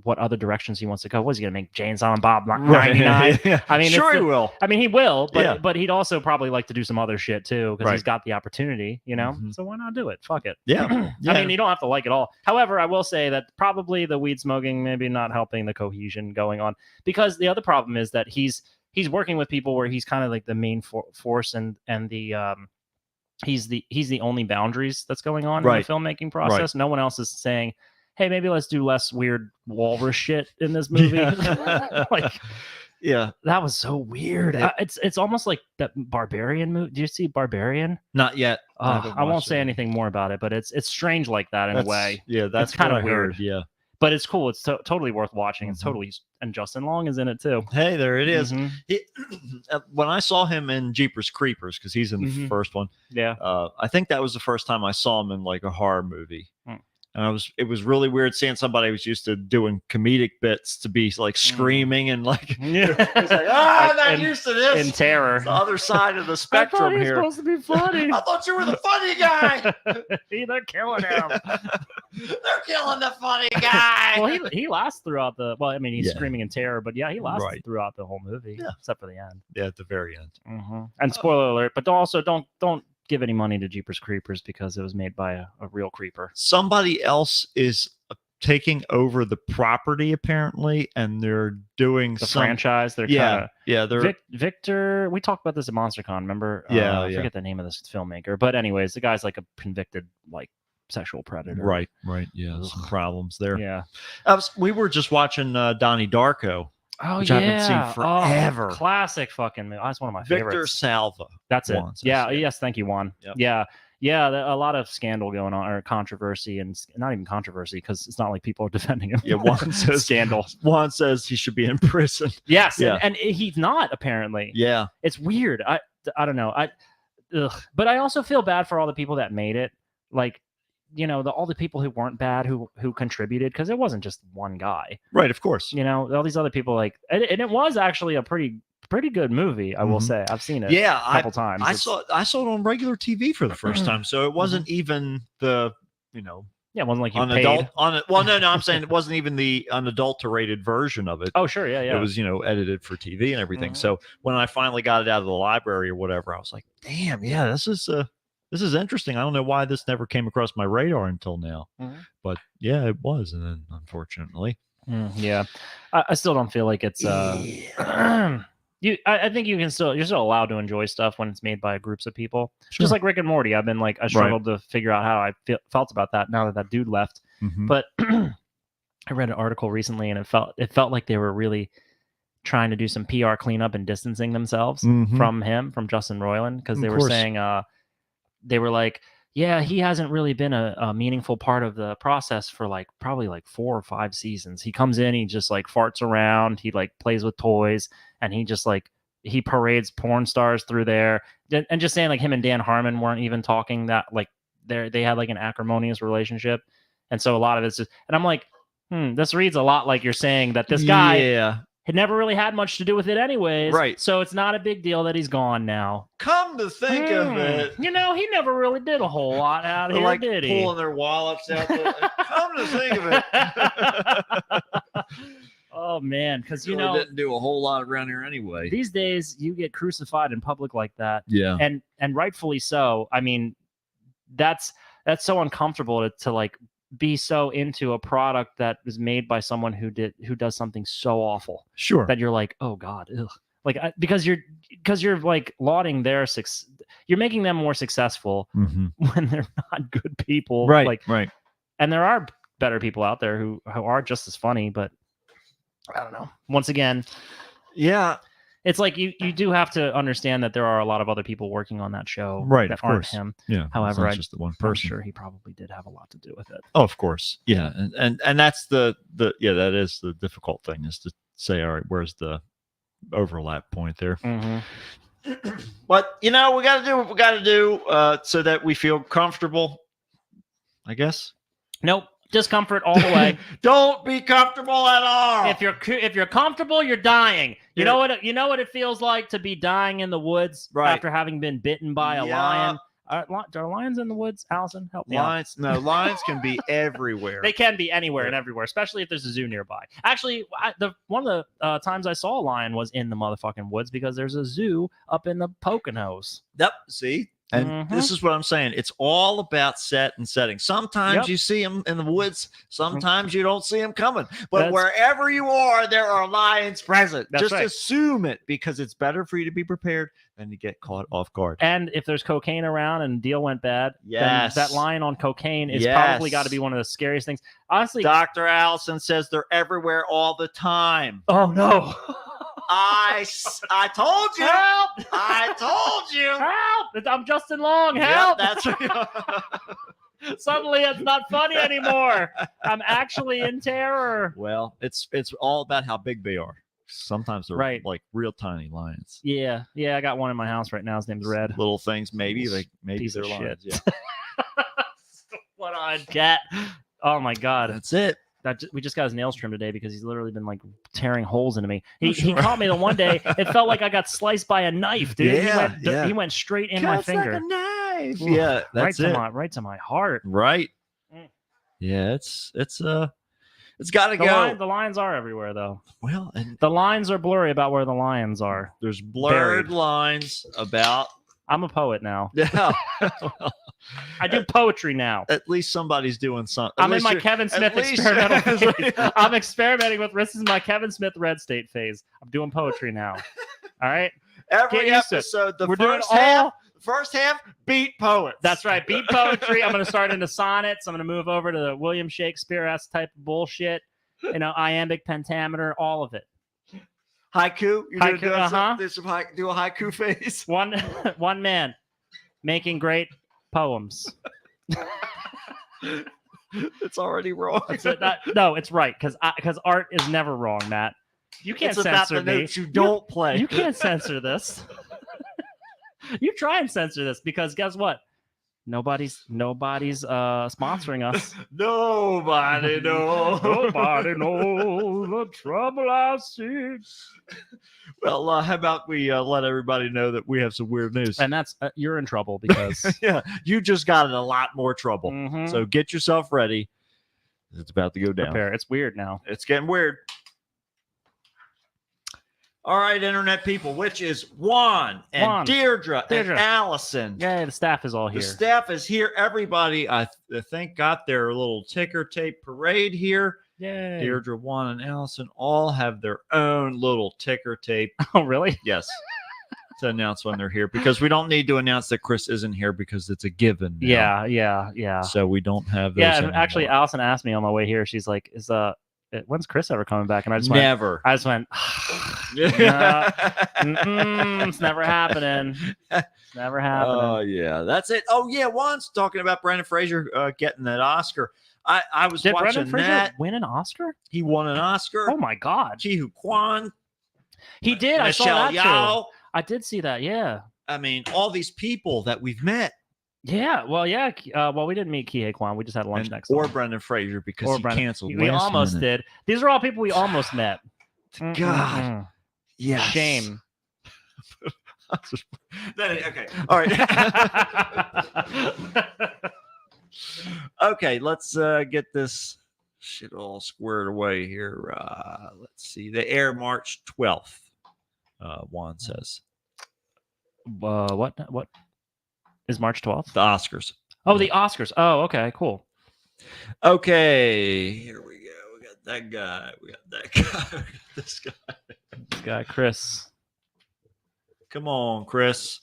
what other directions he wants to go. Was he gonna make Jane Silent Bob 99? Yeah. I mean, sure it's he the- will. I mean, he will, but Yeah. but he'd also probably like to do some other shit too because he's Right. got the opportunity, Mhm. So why not do it? Fuck it. Yeah. I mean, you don't have to like it all. However, I will say that probably the weed smoking maybe not helping the cohesion going on, because the other problem is that he's working with people where he's kind of like the main force and the he's the only boundaries that's going on in Right. the filmmaking process. No one else is saying, hey, maybe let's do less weird walrus shit in this movie. Like, yeah. that was so weird. Yeah. It's almost like that Barbarian movie. Do you see Barbarian? Not yet. I won't say anything more about it, but it's strange like that in a way. Yeah, that's kinda what I heard, weird. Yeah. But it's cool. It's totally worth watching. It's Mhm. totally, and Justin Long is in it too. Hey, there it is. Mhm. When I saw him in Jeepers Creepers, because he's in the Mhm. first one, Yeah. I think that was the first time I saw him in like a horror movie. Mm. And it was really weird seeing somebody who was used to doing comedic bits to be like screaming and like, Yeah. it's like, I'm not In- used to this. in terror. It's the other side of the I thought spectrum he was here. supposed to be funny. I thought you were the funny guy. They're killing him. They're killing the funny guy. Well, he lasts throughout the. Well, I mean, he's Yeah. screaming in terror, but yeah, he lasts Right. throughout the whole movie, Yeah. except for the end. Yeah, at the very end. And spoiler alert, but also don't give any money to Jeepers Creepers because it was made by a real creeper. Somebody else is taking over the property apparently, and they're doing The some franchise, they're Yeah, yeah, they're Victor. We talked about this at MonsterCon. Remember? Yeah, I yeah. forget the name of this filmmaker, but anyways, the guy's like a convicted like sexual predator. right. Yeah, some problems there. Yeah. We were just watching Donnie Darko. Oh Which I yeah. haven't seen forever. Oh, classic fucking movie. That's one of my Victor favorites. Salva. That's it. Juan says, Yeah. yeah. Yes. Thank you, Juan. Yep. Yeah. Yeah. A lot of scandal going on, or controversy, and not even controversy because it's not like people are defending him. Yeah, Juan says scandal. Juan says he should be in prison. Yes. Yeah. And he's not apparently. Yeah. It's weird. I don't know. But I also feel bad for all the people that made it. Like, you know, all the people who weren't bad, who contributed, because it wasn't just one guy. Right, of course. You know, all these other people, like, and it was actually a pretty good movie. I will Mhm. say, I've seen it. Yeah, a couple times. I It's- saw it on regular TV for the first time, so it wasn't even the, you know, Yeah, it wasn't like you on paid. adult on it. Well, no, I'm saying it wasn't even the unadulterated version of it. Oh, sure, yeah. It was, you know, edited for TV and everything. Mhm. So when I finally got it out of the library or whatever, I was like, damn, yeah, this is interesting. I don't know why this never came across my radar until now. Mhm. But yeah, it was. And then unfortunately. Yeah. I still don't feel like it's I think you're still allowed to enjoy stuff when it's made by groups of people. Sure. Just like Rick and Morty. I struggled to figure out how I felt about that now that dude left. Mhm. But I read an article recently, and it felt like they were really trying to do some PR cleanup and distancing themselves Mhm. from Justin Roiland, because they Of were course. saying they were like, yeah, he hasn't really been a meaningful part of the process for like probably like 4 or 5 seasons. He comes in, he just like farts around, he like plays with toys, and he just like he parades porn stars through there, and just saying like him and Dan Harmon weren't even talking, that like they had like an acrimonious relationship, and so a lot of it's just, and I'm like, this reads a lot like you're saying that this guy Yeah. had never really had much to do with it anyways, Right. So it's not a big deal that he's gone now. Come to think of it. You know, he never really did a whole lot out They're here, like did he? pulling their wallets out. Come to think of it. Oh man, because you Really know didn't do a whole lot around here anyway. these days you get crucified in public like that, Yeah. and rightfully so. I mean, that's so uncomfortable to like be so into a product that was made by someone who does something so awful Sure. that you're like, oh god, ugh. Like because you're like lauding their success, you're making them more successful Mhm. when they're not good people, Right. Like, right. and there are better people out there who are just as funny, but I don't know. Once again, Yeah. it's like you do have to understand that there are a lot of other people working on that show, Right, that of aren't course. him. Yeah. However, it's not just the one I'm person. sure he probably did have a lot to do with it. Oh, of course. Yeah. And that's the that is the difficult thing, is to say, all right, where's the overlap point there? But you know, we got to do what we got to do so that we feel comfortable, I guess. Nope, discomfort all the way. Don't be comfortable at all. If you're comfortable, you're dying. You Yeah. know what it feels like to be dying in the woods Right. after having been bitten by a Yeah. lion. Are lions in the woods, Allison? Help me out. Lions can be everywhere. They can be anywhere and Yeah. everywhere, especially if there's a zoo nearby. Actually, one of the times I saw a lion was in the motherfucking woods, because there's a zoo up in the Poconos. Yep. See, and this is what I'm saying. It's all about set and setting. Sometimes Yep. you see them in the woods. Sometimes you don't see them coming. But That's- wherever you are, there are lions present. That's Just right. assume it, because it's better for you to be prepared than to get caught off guard. And if there's cocaine around and deal went bad, Yes. then that lion on cocaine is Yes. probably got to be one of the scariest things. Honestly, Dr. Allison says they're everywhere all the time. oh no. I told you. Help! I told you. Help! I'm Justin Long. Yep, Help! that's Suddenly it's not funny anymore. I'm actually in terror. Well, it's all about how big they are. Sometimes they're Right. like real tiny lions. Yeah, I got one in my house right now. His name's Red. Little things, maybe Piece maybe of they're shit. lions. Yeah. What-eyed cat. Oh my god. That's it. We just got his nails trimmed today because he's literally been like tearing holes into me. He caught me the one day. It felt like I got sliced by a knife, dude. Yeah, He went straight in my Cuts finger. like a knife. Oof, Yeah, that's it. Right to my heart. Right. Mm. Yeah, it's got to The, go. the lines are everywhere though. Well, and The lines are blurry about where the lions are. there's blurred Buried. lines about. I'm a poet now. Yeah. Well, I do poetry now. at least somebody's doing something. I'm in my Kevin Smith least- experimental phase. I'm experimenting with this is my Kevin Smith Red State phase. I'm doing poetry now. All right. Every Get used to it. episode, the We're doing first half, beat poets. That's right. Beat poetry. I'm going to start into sonnets. I'm going to move over to the William Shakespeare-esque type of bullshit. Iambic pentameter, all of it. Haiku. You're Haiku, do do a haiku phase. One man making great poems. It's already wrong. No, it's right because art is never wrong, Matt. You can't It's about censor the me. notes you don't play. You can't censor this. You try and censor this because guess what? Nobody's sponsoring us. Nobody knows. Nobody knows the trouble I see. Well, how about we let everybody know that we have some weird news? And that's you're in trouble because Yeah, you just got in a lot more trouble. Mhm. So get yourself ready. It's about to go down. prepare. It's weird now. It's getting weird. All right, internet people, which is Juan and Juan. Deirdre and Deirdre. Allison. Yeah, the staff is all The here. staff is here. Everybody, I think, got their little ticker tape parade here. Yay. Deirdre, Juan, and Allison all have their own little ticker tape. Oh, really? Yes. To announce when they're here because we don't need to announce that Chris isn't here because it's a given. now. Yeah. So we don't have those. Yeah, and anymore. actually, Allison asked me on my way here. She's like, when's Chris ever coming back?" And I just never. went, it's never happening. It's never happening. Oh yeah, that's it. Oh yeah, Juan's talking about Brendan Fraser getting that Oscar. I was Did watching Brendan Fraser that. win an Oscar? He won an Oscar. Oh my God, Jihu Kwan. he did. I saw Michelle that too. Yeoh. I did see that. Yeah. I mean, all these people that we've met. Yeah. Well, yeah. Well, we didn't meet Kihei Kwan. We just had lunch next. Or time. Brendan Fraser because Or he Brendan. canceled. We last almost minute. did. These are all people we almost met. God. Yes. Shame. Okay. All right. Okay. Let's get this shit all squared away here. Let's see. They air March 12th. Juan says What is March 12th? the Oscars. Oh, the Oscars. Oh, okay, cool. Okay. Here we go. We got that guy. We got that guy. We got this guy. This guy, Chris. Come on, Chris.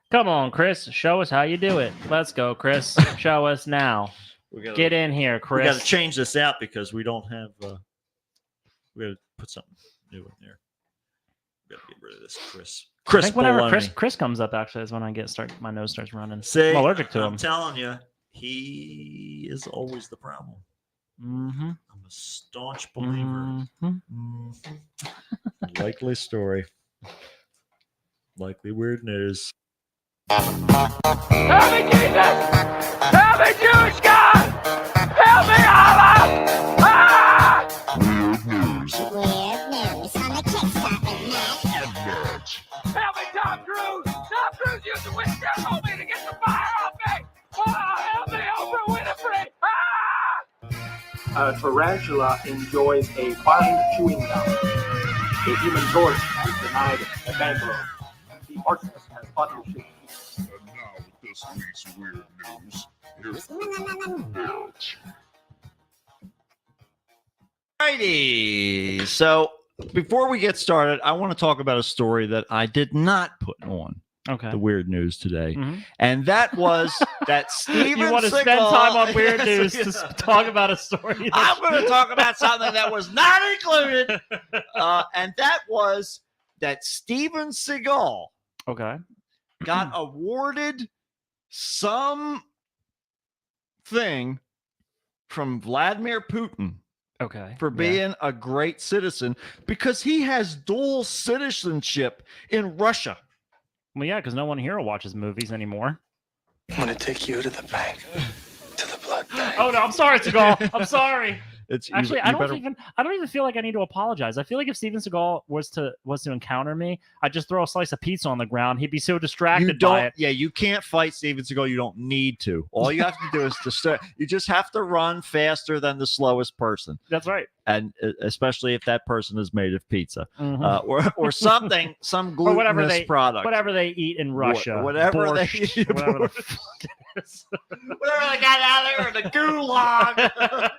Come on, Chris. Show us how you do it. Let's go, Chris. Show us now. We gotta, Get in here, We Chris. got to change this out because we don't have. We got to put something new in there. We got to get rid of this, Chris. I Chris, think whenever Bologna. Chris comes up, actually, is when my nose starts running. See, I'm allergic to I'm him. telling you, he is always the problem. Mm-hmm. I'm a staunch believer. Mm-hmm. Likely story. Likely weird news. Help me, Jesus! Help me, Jewish God! Help me, Allah! Ah! Weird news on the Kickstarter net. Help me, Tom Cruise! Tom Cruise used to witch hold me to get the fire off me! Oh, help me, Oprah Winfrey! Ah! A tarantula enjoys a fine chewing gum. A human torch is denied a bank loan. The arsonist has partnership. And now with this week's weird news, here's Alrighty. So before we get started, I want to talk about a story that I did not put on Okay. the weird news today, Mhm. and that was that Steven You want to Seagal, spend time on weird Yes, news yes. to talk about a story? I'm going to talk about something that was not included, and that was that Steven Seagal Okay. got awarded some thing from Vladimir Putin Okay. for being a great citizen because he has dual citizenship in Russia. Well, yeah, because no one here watches movies anymore. I'm gonna take you to the bank, to the blood Oh no, I'm sorry, Seagal. I'm sorry. It's you- Actually, you I don't better- even feel like I need to apologize. I feel like if Steven Seagal was to encounter me, I'd just throw a slice of pizza on the ground. He'd be so You distracted by don't. it. Yeah, you can't fight Steven Seagal. You don't need to. All you have to do is you just have to run faster than the slowest person, That's right. and especially if that person is made of pizza Mhm. or something, some Or whatever glutinous they- product, whatever they eat in Russia, whatever they Borscht, eat, whatever the fuck it is. whatever they got out there in the gulag.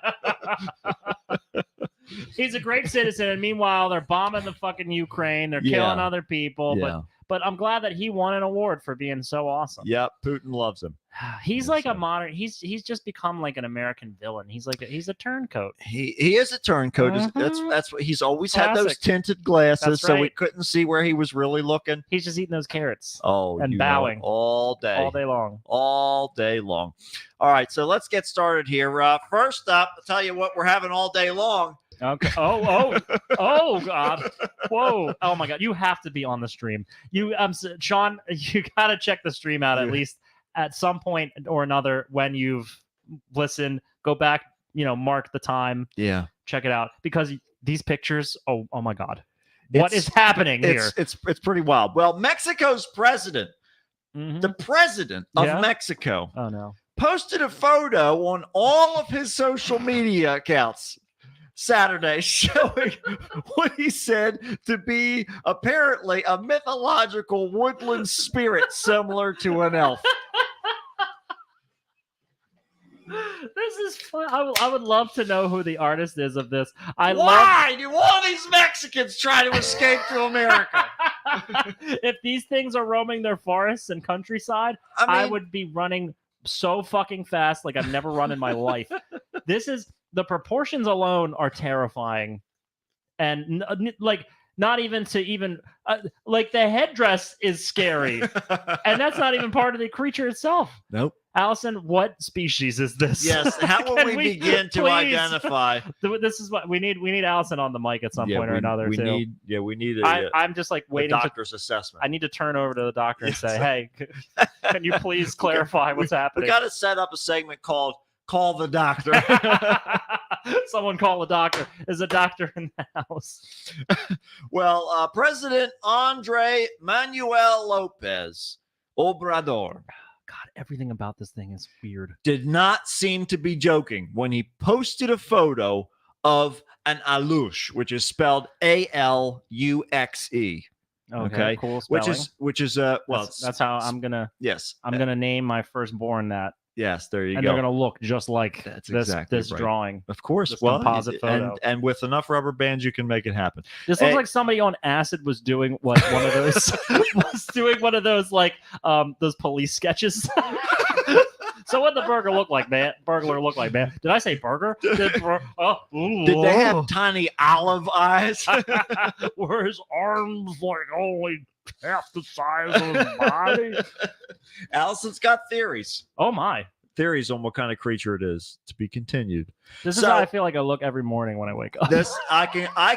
He's a great citizen, and meanwhile they're bombing the fucking Ukraine. They're killing Yeah. other people. Yeah. But I'm glad that he won an award for being so awesome. Yep, Putin loves him. He's Yes, like a sir. modern. He's just become like an American villain. He's a turncoat. He is a turncoat. Mhm. That's what he's always had those Classic. tinted glasses, That's so we right. couldn't see where he was really looking. He's just eating those carrots Oh, and you know it, bowing all day. all day long. All day long. All right, so let's get started here. First up, I'll tell you what we're having all day long. Okay. Oh God. Whoa. Oh my God. You have to be on the stream. Sean, you gotta check the stream out at least at some point or another when you've listened. Go back, mark the time, Yeah, check it out. Because these pictures, oh my God. What is happening here? it's pretty wild. Well, Mexico's president, Mhm. the president of Yeah? Mexico, Oh no. posted a photo on all of his social media accounts Saturday showing what he said to be apparently a mythological woodland spirit similar to an elf. This is fun. I would love to know who the artist is of this. Why do all these Mexicans try to escape to America? If these things are roaming their forests and countryside, I would be running so fucking fast like I've never run in my life. The proportions alone are terrifying, and not even like the headdress is scary, and that's not even part of the creature itself. Nope. Allison, what species is this? Yes. How will Can we begin to please- identify? This is what we need. We need Allison on the mic at some point or another we too. need I'm just like a waiting to. doctor's assessment. I need to turn over to the doctor and Yes. say, "Hey, can you please clarify what's We happening?" got to set up a segment called "Call the Doctor." Someone call the doctor. Is a doctor in the house? Well, President Andre Manuel Lopez Obrador God, everything about this thing is weird. did not seem to be joking when he posted a photo of an aluxe, which is spelled Aluxe. Okay. Cool. Which Spelling. is that's how I'm gonna yes. name my firstborn that, Yes, there you and go. they're gonna look just like That's this exactly this right. drawing. Of course, This well, composite photo. and with enough rubber bands, you can make it happen. This looks Hey. like somebody on acid was doing what one of those like those police sketches. So what the burger look like, man? Burglar look like, man? Did I say burger? Did they have tiny olive eyes? were his arms like only half the size of his body? Allison's got theories. Oh my! Theories on what kind of creature it is. To be continued. This is So- how I feel like I look every morning when I wake up. This I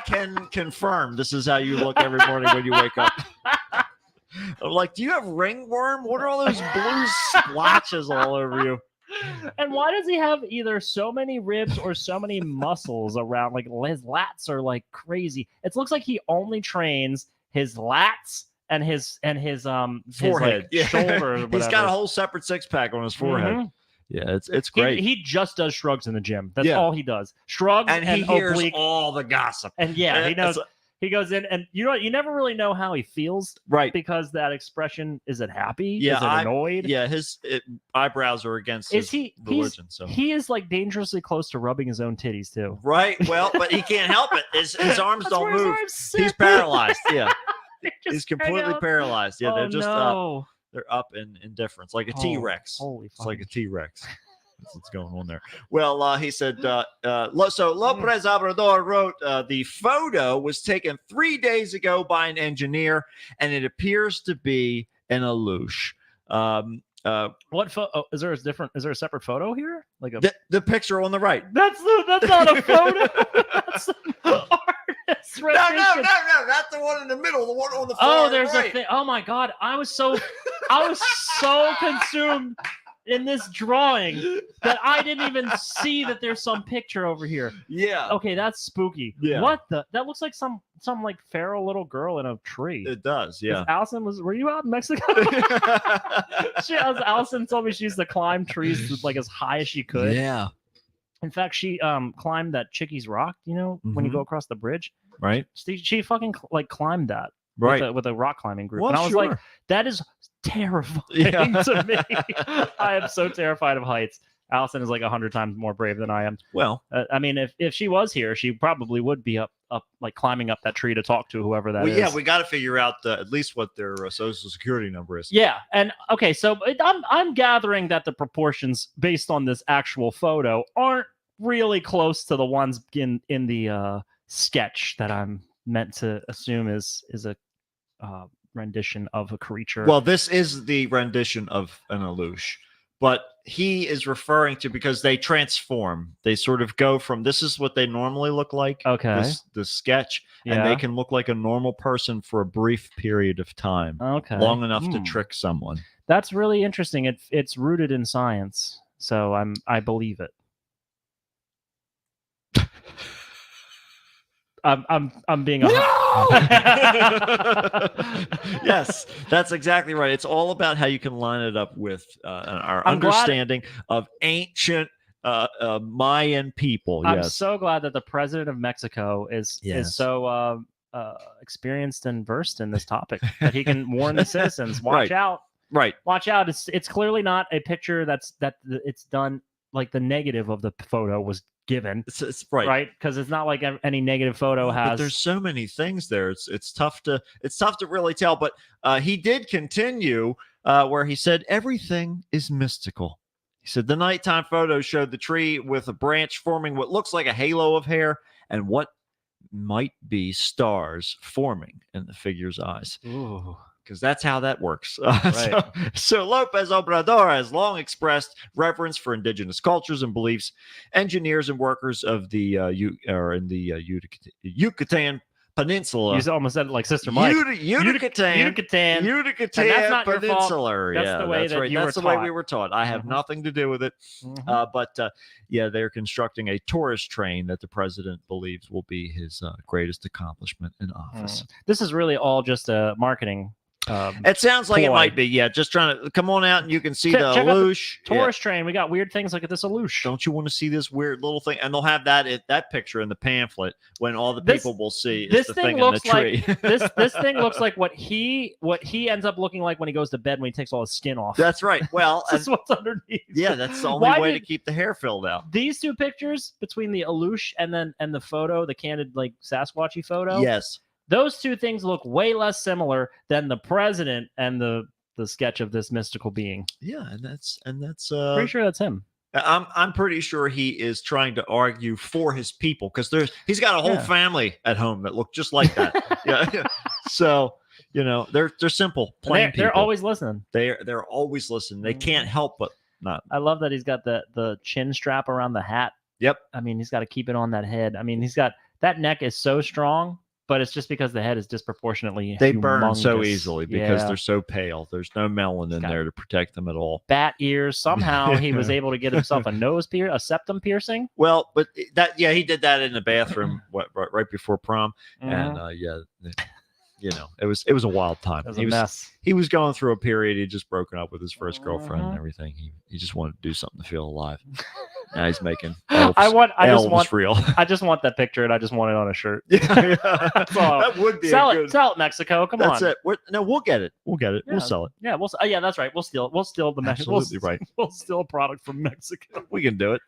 can confirm. This is how you look every morning when you wake up. I'm like, do you have ringworm? What are all those blue splotches all over you? And why does he have either so many ribs or so many muscles around? Like his lats are like crazy. It looks like he only trains his lats and his Forehead, his, like, shoulder. Or He's got whatever. a whole separate six pack on his forehead. Mhm. Yeah, it's great. He just does shrugs in the gym. That's Yeah. all he does. Shrugs and he hears oblique. all the gossip. And yeah, he knows. It's- He goes in, and you never really know how he feels Right. because that expression, is it happy? Yeah, is it annoyed? Yeah, his eyebrows are against Is his he religion. So he is like dangerously close to rubbing his own titties too. right. Well, but he can't help it. His arms That's don't where his move. arms sit. He's paralyzed. Yeah, They just he's hang completely out. paralyzed. Yeah, Oh, they're just up. no. They're up in indifference, like a Oh, T-Rex. Holy It's like a fuck. T-Rex. That's what's going on there. Well, he said, so Lopez Obrador wrote, the photo was taken 3 days ago by an engineer, and it appears to be an aluxe. What photo? Is there a separate photo here? Like a The picture on the right. that's not a photo. That's an artist's No, rendition. not the one in the middle, the one on the far Oh, there's right. a thing. Oh my god, I was so consumed in this drawing that I didn't even see that there's some picture over here. Yeah. Okay, that's spooky. Yeah. What the? That looks like some like feral little girl in a tree. It does. Yeah. Allison were you out in Mexico? Allison told me she used to climb trees like as high as she could. Yeah. In fact, she climbed that Chickies Rock, when you go across the bridge. Right. She fucking climbed that. Right. With a rock climbing group. Well, and I was sure. like, that is terrifying Yeah. to me. I am so terrified of heights. Allison is like 100 times more brave than I am. Well, I mean, if she was here, she probably would be up like climbing up that tree to talk to whoever that is. yeah, we got to figure out at least what their social security number is. Yeah, and okay, so I'm gathering that the proportions based on this actual photo aren't really close to the ones in the sketch that I'm meant to assume is a rendition of a creature. Well, this is the rendition of an Alush, but he is referring to because they transform. They sort of go from this is what they normally look like. Okay. The sketch, and they can look like a normal person for a brief period of time. Okay. Long enough to trick someone. That's really interesting. It's rooted in science, so I believe it. I'm being a Yes, that's exactly right. It's all about how you can line it up with our I'm glad- understanding of ancient Mayan people. I'm Yes. so glad that the president of Mexico is Yes. so experienced and versed in this topic that he can warn the citizens. Watch Right. out! Right. Watch out! It's clearly not a picture it's done like the negative of the photo was given. It's right. Right, because it's not like any negative photo has. But there's so many things there. It's tough to really tell. But he did continue where he said everything is mystical. He said the nighttime photos showed the tree with a branch forming what looks like a halo of hair and what might be stars forming in the figure's eyes. Ooh. Because that's how that works. Right. So Lopez Obrador has long expressed reverence for indigenous cultures and beliefs. Engineers and workers of the Yucatan Peninsula. You almost said it like Sister Mike. Yucatan Yucatan. And that's not your fault. Peninsula. That's Yeah, the way that's that right. you That's were the way taught. we were taught. I have Mhm. nothing to do with it. Mhm. But they're constructing a tourist train that the president believes will be his greatest accomplishment in office. This is really all just a marketing. It sounds like it ploy. might be. Yeah, just trying to come on out and you can see Check the out the Alush. Yeah. Tourist train. We got weird things like at this Alush. Don't you want to see this weird little thing? And they'll have that picture in the pamphlet when all the This- people will see this is the thing thing in the looks tree. like this thing looks like what he ends up looking like when he goes to bed when he takes all his skin off. That's right. Well, This is what's underneath. yeah, that's the only Why way to did- keep the hair filled out. These two pictures between the Alush and the photo, the candid like Sasquatchy photo. Yes. Those two things look way less similar than the president and the sketch of this mystical being. Yeah, and that's Pretty sure that's him. I'm pretty sure he is trying to argue for his people because he's got a whole Yeah. family at home that look just like that. Yeah. So, they're simple, And plain They're people. always listening. They're always listening. They can't help but not. I love that he's got the chin strap around the hat. Yep. I mean, he's got to keep it on that head. I mean, he's got that neck is so strong, but it's just because the head is disproportionately They burn so humongous. easily because Yeah. they're so pale. There's no melanin got- there to protect them at all. Bat ears. Somehow he was able to get himself a septum piercing. Well, but he did that in the bathroom right before prom, Mhm. and it was a wild time. It was a mess. He was going through a period. He'd just broken up with his first girlfriend and Mhm. everything. He just wanted to do something to feel alive. Now he's making I just want real. I just want that picture and I just want it on a shirt. Yeah, That's all. that would be Sell a good. it, sell it, Mexico. Come That's on. it. We'll get it. We'll get it. Yeah. We'll sell it. Yeah, yeah, that's right. We'll steal the Mexico. Absolutely right. We'll steal a product from Mexico, We can do it.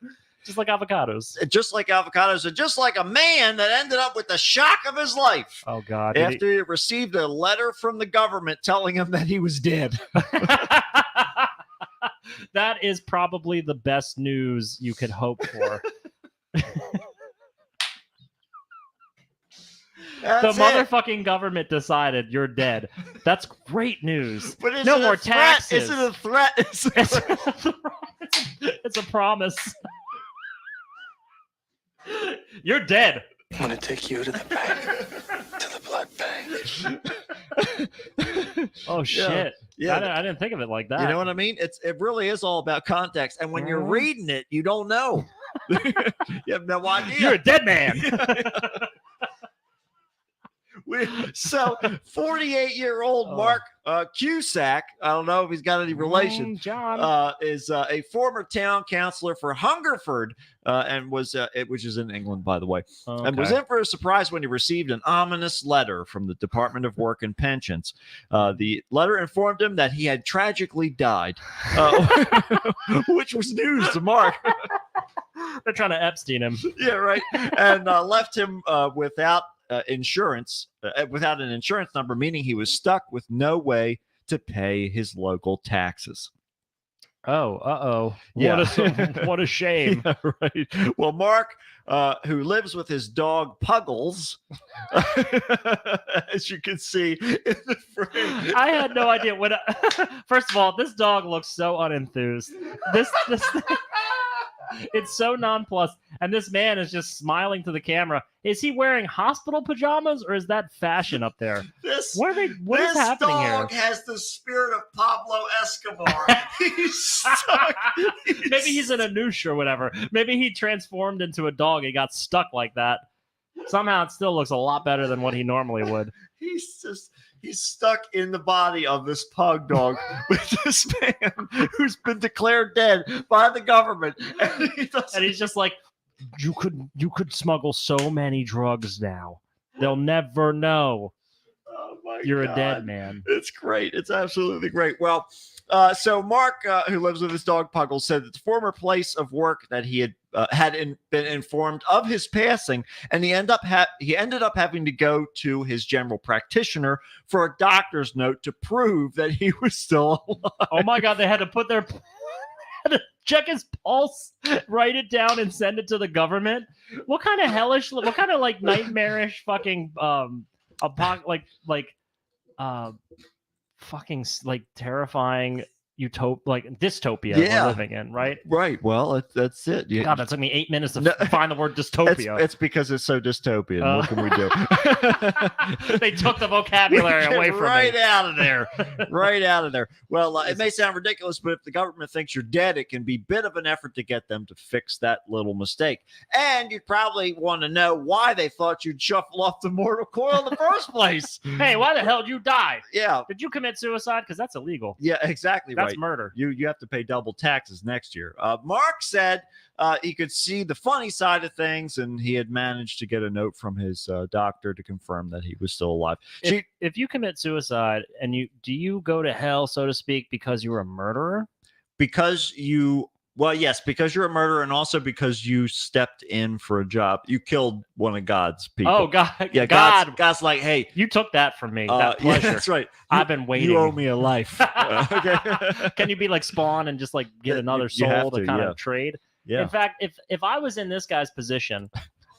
just like avocados. Just like avocados, and just like a man that ended up with the shock of his life. Oh God! After he received a letter from the government telling him that he was dead. That is probably the best news you could hope for. The That's it. motherfucking government decided you're dead. That's great news. But is No it a more threat? taxes. Is it a threat? It's a promise. You're dead. I'm gonna take you to the bank, to the blood bank. Oh shit! Yeah. I didn't think of it like that. You know what I mean? It really is all about context. And when you're Mhm. reading it, you don't know. You have no idea. You're a dead man. So 48-year-old Mark Cusack, I don't know if he's got any relation, John. is a former town councilor for Hungerford, and which is in England, by the way, and was in for a surprise when he received an ominous letter from the Department of Work and Pensions. The letter informed him that he had tragically died, which was news to Mark. They're trying to Epstein him. Yeah, right. And left him without insurance, without an insurance number, meaning he was stuck with no way to pay his local taxes. Oh, Yeah. What a shame. Yeah, right. Well, Mark, who lives with his dog Puggles, as you can see in the frame. I had no idea what. First of all, this dog looks so unenthused. This it's so nonplussed, and this man is just smiling to the camera. Is he wearing hospital pajamas, or is that fashion up there? What is happening dog here? has the spirit of Pablo Escobar. He's stuck. Maybe he's an Anoush or whatever. Maybe he transformed into a dog. He got stuck like that. Somehow it still looks a lot better than what he normally would. He's stuck in the body of this pug dog with this man who's been declared dead by the government, and he's just like, you could smuggle so many drugs now. They'll never know. Oh my You're God. a dead man. It's great. It's absolutely great. Well, so Mark, who lives with his dog Puggles, said that the former place of work that he had been informed of his passing, and he ended up having to go to his general practitioner for a doctor's note to prove that he was still alive. Oh my God! They had to put their check his pulse, write it down, and send it to the government. What kind of hellish? What kind of like nightmarish fucking fucking like terrifying dystopia Yeah. we're living in, right? Right. Well, that's it. God, that took me 8 minutes to find the word dystopia. It's because it's so dystopian. What can we do? They took the vocabulary away from right me. out of there. Right out of there. Well, it may sound ridiculous, but if the government thinks you're dead, it can be a bit of an effort to get them to fix that little mistake. And you'd probably want to know why they thought you'd shuffle off the mortal coil in the first place. Hey, why the hell did you die? Yeah. Did you commit suicide? Because that's illegal. Yeah, exactly. That's right. murder. You have to pay double taxes next year. Mark said he could see the funny side of things, and he had managed to get a note from his doctor to confirm that he was still alive. If you commit suicide and do you go to hell, so to speak, because you're a murderer? Because you're a murderer, and also because you stepped in for a job. You killed one of God's people. Oh, God. Yeah, God. God's like, hey. You took that from me. Yeah, That pleasure. that's right. I've been waiting. You owe me a life. Okay. Can you be like Spawn and just like get another you soul have to to, kind yeah. of trade? Yeah. In fact, if I was in this guy's position,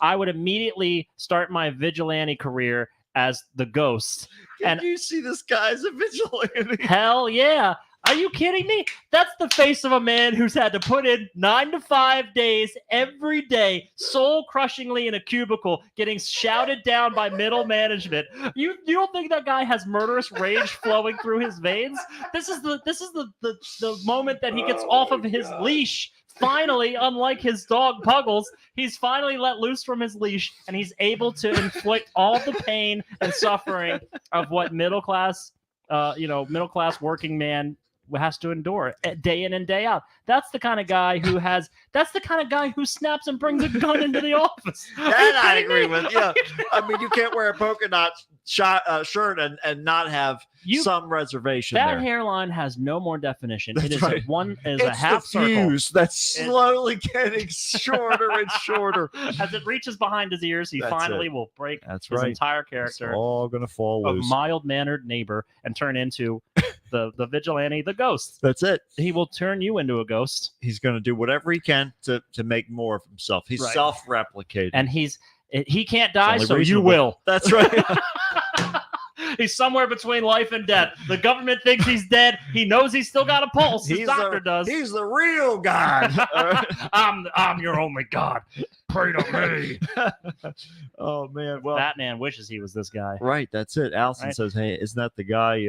I would immediately start my vigilante career as the Ghost. Can you see this guy as a vigilante? Hell yeah. Are you kidding me? That's the face of a man who's had to put in 9 to 5 days every day, soul-crushingly in a cubicle, getting shouted down by middle management. You don't think that guy has murderous rage flowing through his veins? This is the moment that he gets off of his leash. Finally, unlike his dog Puggles, he's finally let loose from his leash, and he's able to inflict all the pain and suffering of what middle class working man has to endure day in and day out. That's the kind of guy who snaps and brings a gun into the office. That I agree with. Yeah, I mean, you can't wear a polka dot shirt and not have some reservation. That there. hairline has no more definition. That's it is right. a half the circle. fuse that's slowly getting shorter and shorter. As it reaches behind his ears, he That's finally it. will break That's his right. entire It's character all gonna fall of loose. mild-mannered neighbor and turn into the vigilante, the Ghost. That's it. He will turn you into a ghost. He's gonna do whatever he can to make more of himself. He's Right. self-replicating. And he can't die, only so you reasonable. will. That's right. He's somewhere between life and death. The government thinks he's dead. He knows he's still got a pulse. His doctor does. He's the real God. I'm your only God. Prey to me. Oh man, well, Batman wishes he was this guy. right, that's it. Allison Right. says, "Hey, isn't that the guy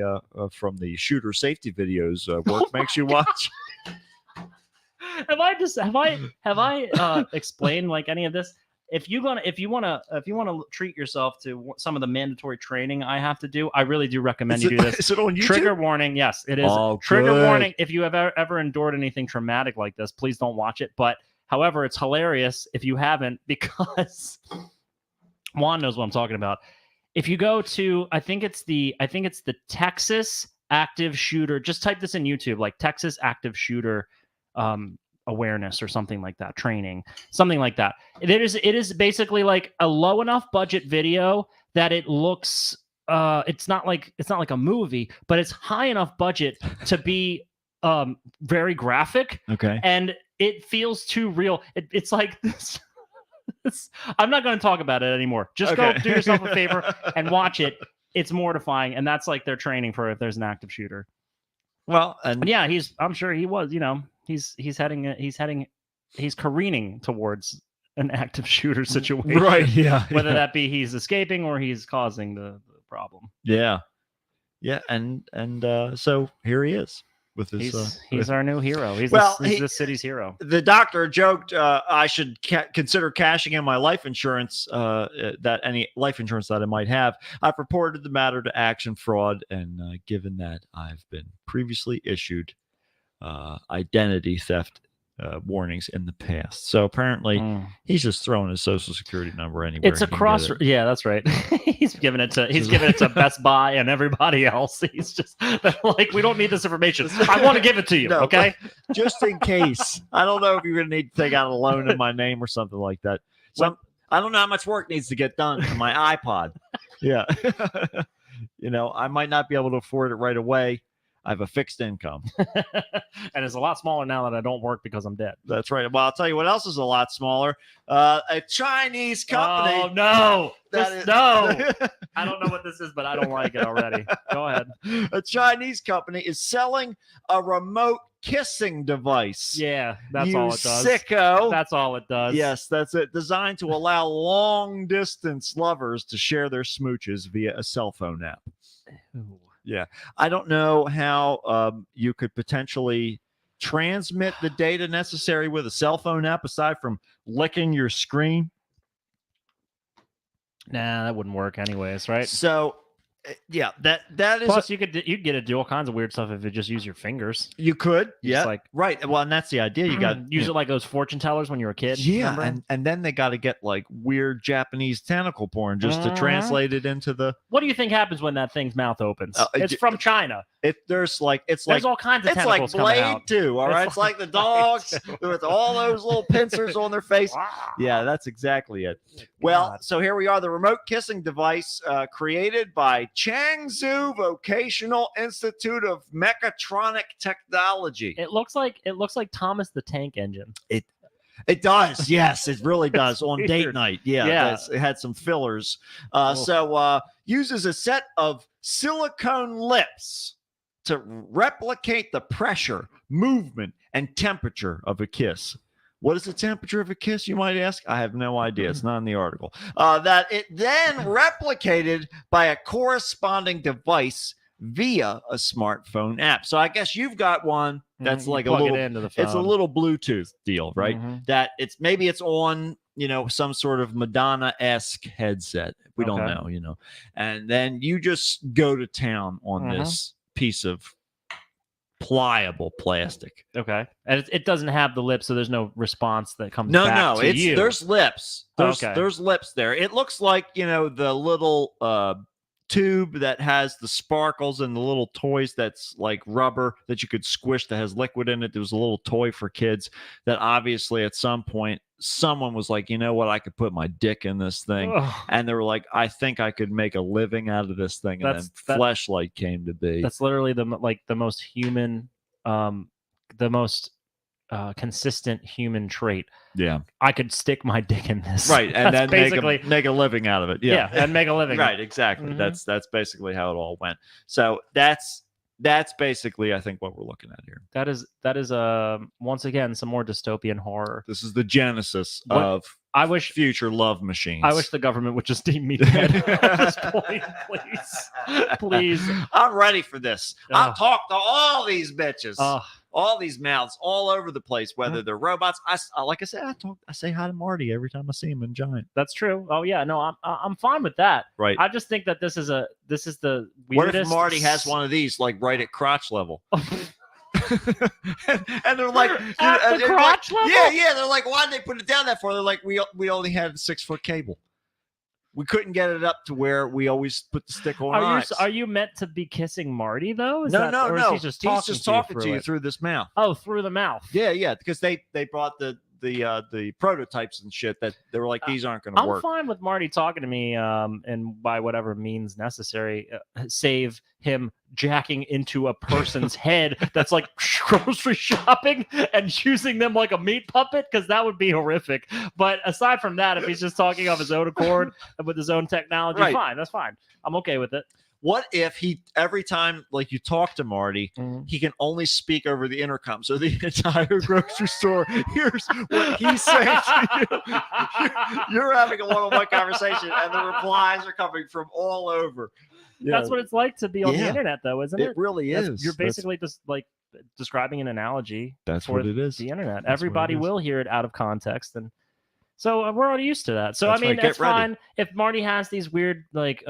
from the shooter safety videos? Work Oh makes you watch." Have I explained like any of this? If you want to treat yourself to some of the mandatory training I have to do, I really do recommend you do this. Is it on YouTube? Trigger warning, yes, it is. Oh, Trigger good. warning. If you have ever endured anything traumatic like this, please don't watch it. But however, it's hilarious if you haven't, because Juan knows what I'm talking about. If you go to, I think it's the Texas active shooter. Just type this in YouTube, like Texas active shooter awareness or something like that, training, something like that. It is basically like a low enough budget video that it looks it's not like a movie, but it's high enough budget to be very graphic, Okay. and it feels too real. It's like this. I'm not going to talk about it anymore. Just go Okay. do yourself a favor and watch it. It's mortifying, and that's like their training for if there's an active shooter. Well, and And yeah, I'm sure he was, he's careening towards an active shooter situation. right, yeah, Whether that be he's escaping or he's causing the problem. yeah, and so here he is with his. He's our new hero. He's Well, the city's hero. The doctor joked I should consider cashing in my life insurance, that any life insurance that I might have. I've reported the matter to Action Fraud, and given that I've been previously issued identity theft warnings in the past, so apparently he's just throwing his social security number anywhere. It's he a can get cross. it. Yeah, that's right. He's giving it to Best Buy and everybody else. He's just like, we don't need this information. I want to give it to you. No, Okay. Just in case. I don't know if you're going to need to take out a loan in my name or something like that. I don't know how much work needs to get done to my iPod. Yeah. I might not be able to afford it right away. I have a fixed income. And it's a lot smaller now that I don't work because I'm dead. That's right. Well, I'll tell you what else is a lot smaller. A Chinese company. Oh no! that No! I don't know what this is, but I don't like it already. Go ahead. A Chinese company is selling a remote kissing device. Yeah, that's you all it does. Sicko. That's all it does. Yes, that's it. Designed to allow long distance lovers to share their smooches via a cell phone app. Ooh. Yeah. I don't know how you could potentially transmit the data necessary with a cell phone app aside from licking your screen. Nah, that wouldn't work anyways, right? So, yeah, that is. Plus, you'd get to do all kinds of weird stuff if you just use your fingers. You could. Yeah. like- right. Well, and that's the idea. You got use it like those fortune tellers when you were a kid. Yeah, remember? and then they got to get like weird Japanese tentacle porn just to Mhm. translate it into the. What do you think happens when that thing's mouth opens? It's y- from China. There's like There's all kinds of it's like tentacles coming Blade out. 2, all right? It's It's like the like dogs Blade 2. with all those little pincers on their face. Yeah, that's exactly it. Well, God. so here we are, the remote kissing device created by Changzhou Vocational Institute of Mechatronic Technology. It looks like Thomas the Tank Engine. It does. Yes, it really does. On date weird. night. Yeah. Yeah. It had some fillers. Oh. So uses a set of silicone lips to replicate the pressure, movement, and temperature of a kiss. What is the temperature of a kiss, you might ask? I have no idea. It's not in the article. That it then replicated by a corresponding device via a smartphone app. So I guess you've got one that's You like a plug little it into the phone. it's a little Bluetooth deal, right? Mhm. That maybe it's on, some sort of Madonna-esque headset. We don't Okay. know, and then you just go to town on Mhm. this piece of pliable plastic. Okay, and it doesn't have the lips, so there's no response that comes. No, back to you. there's lips. Okay. There's lips there. It looks like, the little tube that has the sparkles and the little toys that's like rubber that you could squish that has liquid in it. There was a little toy for kids that obviously at some point someone was like, you know what, I could put my dick in this thing. Ugh, And they were like, I think I could make a living out of this thing. And then Fleshlight came to be. that's literally the most human, the most consistent human trait. Yeah. I could stick my dick in this. Right. And That's then basically make a living out of it. yeah, and make a living. Right, exactly. Mhm. That's basically how it all went. So that's That's basically, I think, what we're looking at here. That is once again some more dystopian horror. This is the genesis What- of I wish future love machines. I wish the government would just deem me dead at this point, please. I'm ready for this. I'll Ugh. talk to all these bitches, Ugh. all these mouths, all over the place. Whether they're robots, like I said, I say hi to Marty every time I see him in Giant. That's true. Oh yeah, no, I'm fine with that. Right. I just think that this is the What weirdest. if Marty has one of these, like right at crotch level? and they're like, At the and they're crotch like, level? Yeah. They're like, why'd they put it down that far? They're like, we only had a 6-foot cable. We couldn't get it up to where we always put the stick on. Are you meant to be kissing Marty though? Is No, that, no, or no. Is he just talking to you it? through this mouth. Oh, through the mouth. Yeah, because they brought the prototypes and shit that they were like, these aren't going to I'm work. fine with Marty talking to me, and by whatever means necessary, save him jacking into a person's head that's like grocery shopping and using them like a meat puppet, because that would be horrific. But aside from that, if he's just talking of his own accord and with his own technology, Right. fine, that's fine. I'm okay with it. What if he every time like you talk to Marty, he can only speak over the intercom, so the entire grocery store hears what he's saying to you. You're having a one-on-one conversation, and the replies are coming from all over. That's what it's like to be on the Yeah. internet, though, isn't It it? really That's- is. You're basically just like describing an analogy. That's for what it is. the internet. That's what it Everybody is. will hear it out of context, and so we're already used to that. So That's I mean, right. Get it's ready. fine if Marty has these weird like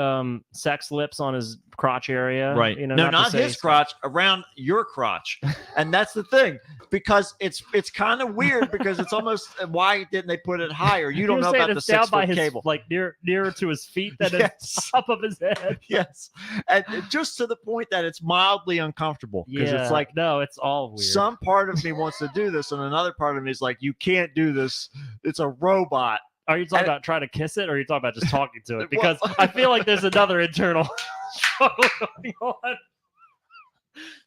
sex lips on his crotch area, Right. You know, no, to not say his crotch, around your crotch. And that's the thing, because it's kind of weird, because it's almost, why didn't they put it higher? You don't You're know saying about the it's down by 6-foot his cable. like nearer to his feet than Yes. the top of his head. Yes. And just to the point that it's mildly uncomfortable, because Yeah, it's like, no, it's all weird. some part of me wants to do this, and another part of me is like, you can't do this. It's a robot. Are you talking and- about trying to kiss it, or are you talking about just talking to it? Well- Because I feel like there's another internal struggle going on.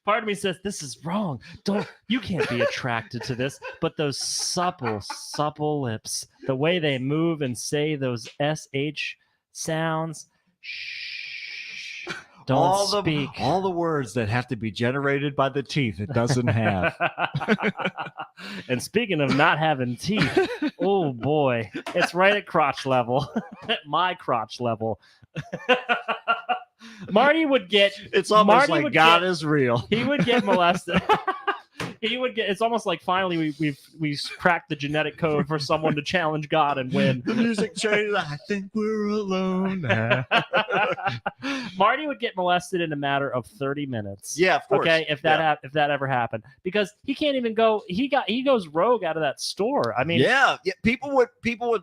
Part of me says this is wrong. You can't be attracted to this. But those supple lips, the way they move and say those sh sounds. Shh. Don't speak. all the words that have to be generated by the teeth it doesn't have. And speaking of not having teeth, oh boy, it's right at crotch level, at my crotch level. Marty would get. It's almost Marty like would God get- is real. He would get molested. He would get. It's almost like finally we've cracked the genetic code for someone to challenge God and win. The music changes. I think we're alone now. Marty would get molested in a matter of 30 minutes. Yeah, of course. Okay, if that if that ever happened, because he can't even go. He goes rogue out of that store. I mean, yeah. People would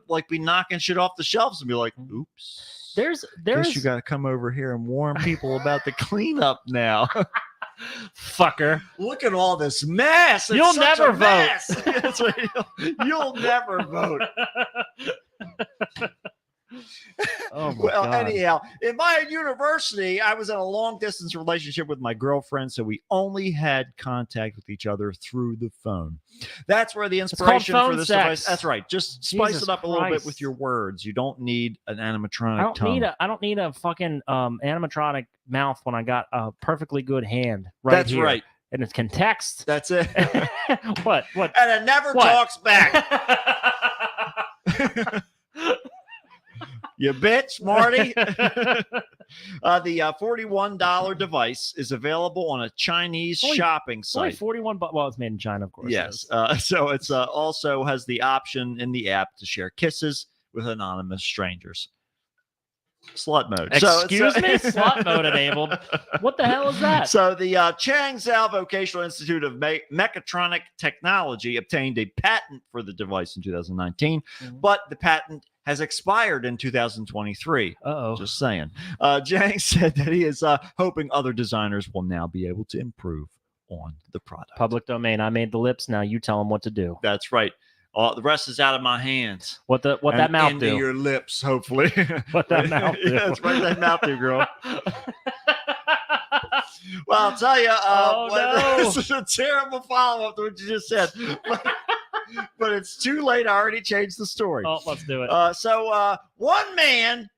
like be knocking shit off the shelves and be like, "Oops, there's guess you got to come over here and warn people about the cleanup now." fucker. Look at all this mess. It's You'll such never a vote. mess. That's right. You'll never vote. Oh my Well, God. anyhow, in my university, I was in a long distance relationship with my girlfriend, so we only had contact with each other through the phone. That's where the called inspiration for phone this sex. device. That's right. Just spice Jesus it up a little bit Christ. with your words. You don't need an animatronic I don't tongue. need a fucking animatronic mouth when I got a perfectly good hand right That's here. right. And it can text. That's it. What? And it never What? talks back. You bitch, Marty. The $41 device is available on a Chinese Only- shopping It's only site. 41 bucks. Well, it's made in China, of course. it Yes. is. So it's also has the option in the app to share kisses with anonymous strangers. Slut mode. Excuse me? Slut mode enabled. What the hell is that? So the Changzhou Vocational Institute of Mechatronic Technology obtained a patent for the device in 2019, but the patent has expired in 2023. Uh-oh. Just saying. Jang said that he is hoping other designers will now be able to improve on the product. Public domain. I made the lips. Now you tell them what to do. That's right. The rest is out of my hands. What that And mouth into do? your lips, hopefully. What that mouth do? Yeah, that's right. That mouth do, girl. Well, I'll tell you, Oh, no. this is a terrible follow-up to what you just said. But it's too late. I already changed the story. Oh, let's do it. So one man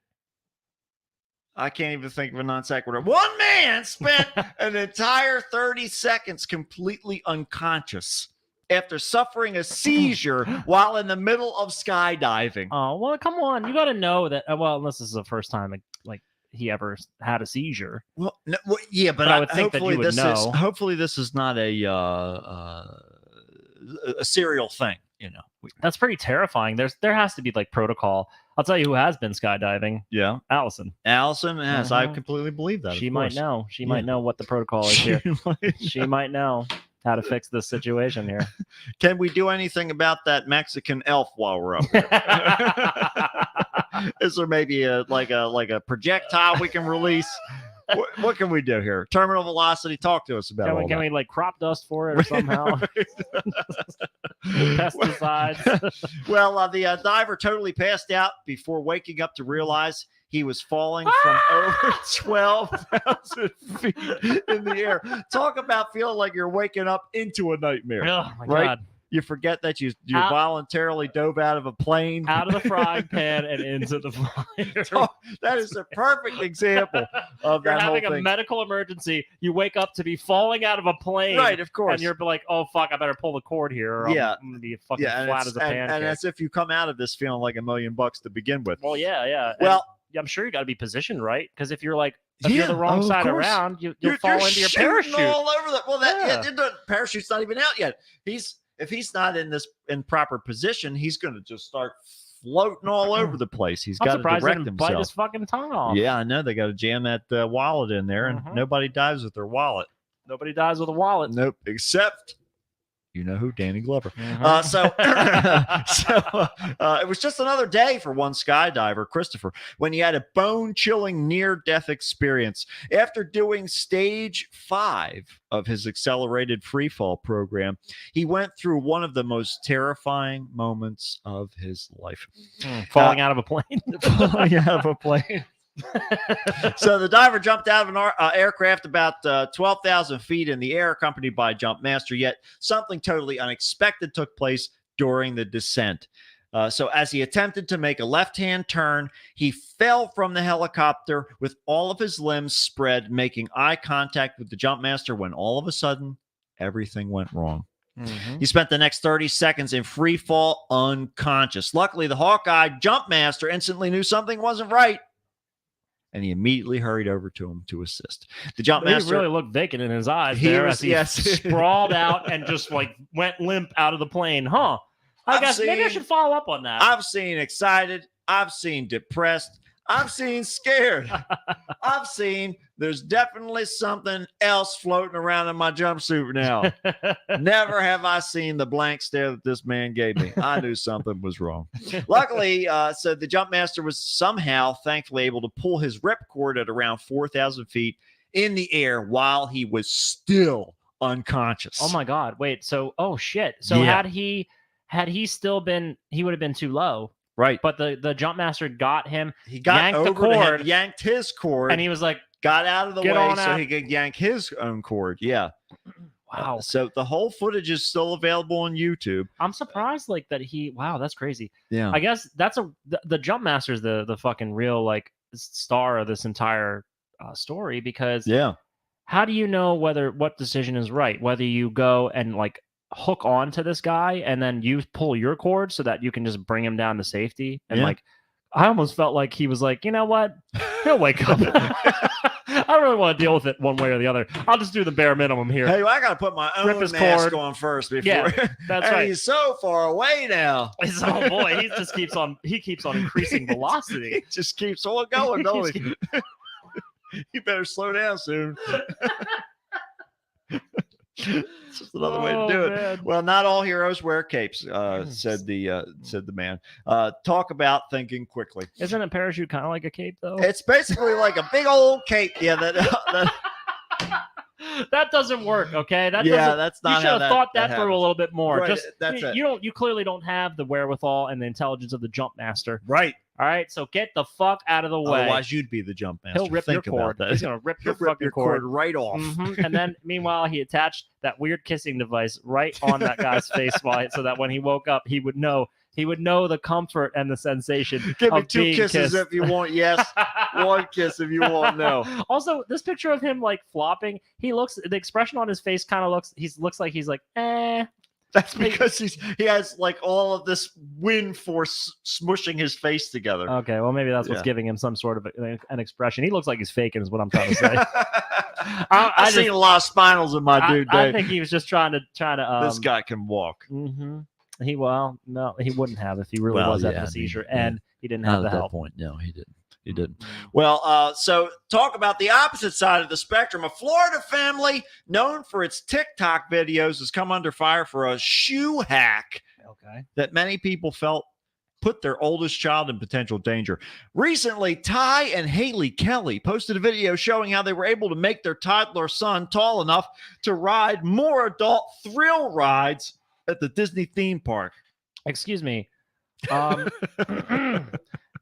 I can't even think of a non sequitur. One man spent an entire 30 seconds completely unconscious after suffering a seizure while in the middle of skydiving. Oh, well, come on. You got to know that. Well, unless this is the first time like he ever had a seizure. Well, no, yeah, but I would think that you would know. Hopefully, this is not a serial thing. You know, That's pretty terrifying. There has to be like protocol. I'll tell you who has been skydiving. yeah. Allison. Allison, yes, I Mhm. completely believe that. She of might course. know. She Yeah. might know what the protocol is here. She might know how to fix this situation here. Can we do anything about that Mexican elf while we're up there? Is there maybe a projectile we can release? What can we do here? Terminal velocity. Talk to us about all Can that. we like crop dust for it or somehow? Pesticides. Well, the diver totally passed out before waking up to realize he was falling from over 12,000 feet in the air. Talk about feeling like you're waking up into a nightmare. Oh my Right? god. You forget that you Out- voluntarily dove out of a plane. Out of the frying pan and into the fire. Oh, that is a perfect example of You're that whole having a thing. medical emergency. You wake up to be falling out of a plane. Right, of course. And you're like, oh fuck, I better pull the cord here. Or Yeah. I'm gonna be fucking and flat it's- as a and, pancake. and as if you come out of this feeling like $1 million to begin with. Well, yeah. And Well, I'm sure you got to be positioned right, because if you're like, if you're the Yeah, wrong of side course. around, you'll you're fall into your shooting parachute. all over the. Well, Yeah. the parachute's not even out yet. If he's not in proper position, he's going to just start floating all over the place. He's I'm got to surprised he direct didn't bite his himself. fucking tongue off. Yeah, I know they got to jam that wallet in there, and Mhm. nobody dives with their wallet. Nobody dies with a wallet. Nope, except you know who, Danny Glover. Mhm. It was just another day for one skydiver, Christopher, when he had a bone-chilling near-death experience. After doing stage 5 of his accelerated freefall program, he went through one of the most terrifying moments of his life. Falling out of a plane. Falling out of a plane. So the diver jumped out of an aircraft about 12,000 feet in the air, accompanied by a jump master. Yet something totally unexpected took place during the descent. So as he attempted to make a left-hand turn, he fell from the helicopter with all of his limbs spread, making eye contact with the jump master, when all of a sudden everything went wrong. Mhm. He spent the next 30 seconds in free fall unconscious. Luckily, the Hawkeye jump master instantly knew something wasn't right, and he immediately hurried over to him to assist. The jump He master really looked vacant in his eyes He there was- as he yes. sprawled out and just like went limp out of the plane. I I've guess maybe I seen- should follow up on that. I've seen excited, I've seen depressed, I've seen scared. I've seen there's definitely something else floating around in my jumpsuit now. Never have I seen the blank stare that this man gave me. I knew something was wrong. Luckily, so the jump master was somehow, thankfully, able to pull his ripcord at around 4,000 feet in the air while he was still unconscious. Oh my god! Wait. So, oh shit. So Yeah. had he still been, he would have been too low. Right. But the jump master got him, He got yanked the over the head, cord, yanked his cord, and he was like, got out of the Get way on so out. he could yank his own cord. Yeah. "Wow." So the whole footage is still available on YouTube. I'm surprised, like that he. Wow, that's crazy. Yeah. I guess that's the jump master's the fucking real like star of this entire story, because Yeah. how do you know what decision is right? Whether you go and like hook on to this guy and then you pull your cord so that you can just bring him down to safety. And Yeah. like, I almost felt like he was like, you know what? He'll wake up. I don't really want to deal with it one way or the other. I'll just do the bare minimum here. Hey, I got to put my Rip own his mask cord. on first before. Yeah, that's and right. He's so far away now. Oh boy, he keeps on increasing velocity. He just keeps on going, He don't keeps- he? You better slow down soon. It's just another way to do it. Man. Well, not all heroes wear capes, said the man. Talk about thinking quickly. Isn't a parachute kind of like a cape though? It's basically like a big old cape. Yeah, That doesn't work. Okay, that yeah, doesn't. that's You not should how have thought that through a happens. little bit more. Right, Just that's it. you clearly don't have the wherewithal and the intelligence of the jump master. Right. All right, so get the fuck out of the way. Otherwise, you'd be the jump master. He'll rip Think your about cord. that. He's gonna rip your He'll rip fucking your cord right off. Mhm. And then, meanwhile, he attached that weird kissing device right on that guy's face, so that when he woke up, he would know He would know the comfort and the sensation. Give me of 2 being kisses kissed. if you want yes, 1 kiss if you want no. Also, this picture of him like flopping, the expression on his face kind of looks like he's like, eh. That's because he has like all of this wind force smushing his face together. Okay, well maybe that's what's Yeah. giving him some sort of an expression. He looks like he's faking, is what I'm trying to say. I've seen a lot of spinals in my dude. I Dave. think he was just trying to. This guy can walk. Mm-hmm. He wouldn't have if he really Well, was having yeah, I a mean, seizure, yeah. and he didn't have the help. point. No, he didn't. He didn't. Well, so talk about the opposite side of the spectrum. A Florida family known for its TikTok videos has come under fire for a shoe hack Okay. that many people felt put their oldest child in potential danger. Recently, Ty and Haley Kelly posted a video showing how they were able to make their toddler son tall enough to ride more adult thrill rides at the Disney theme park. Excuse me.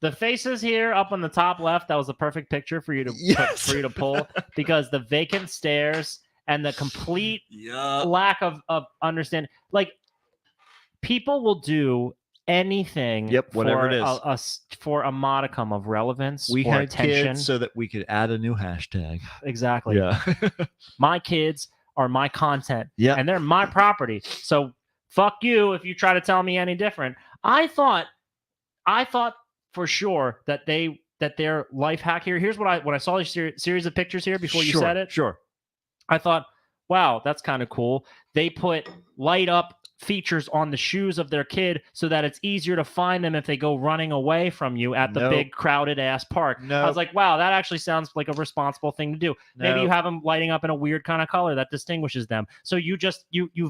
The faces here up on the top left, that was a perfect picture for you to Yes. pull, because the vacant stares and the complete Yeah. lack of understanding. Like, people will do anything Yep, whatever for it is. for a modicum of relevance We or had attention. kids so that we could add a new hashtag. Exactly. Yeah. My kids are my content. Yeah. And they're my property. So fuck you if you try to tell me any different. I thought for sure that their life hack here. Here's what when I saw this series of pictures here before you said it. Sure. I thought, wow, that's kind of cool. They put light up features on the shoes of their kid so that it's easier to find them if they go running away from you at the Nope. big crowded ass park. I Nope. was like, wow, that actually sounds like a responsible thing to do. Maybe you Nope. have them lighting up in a weird kind of color that distinguishes them. So you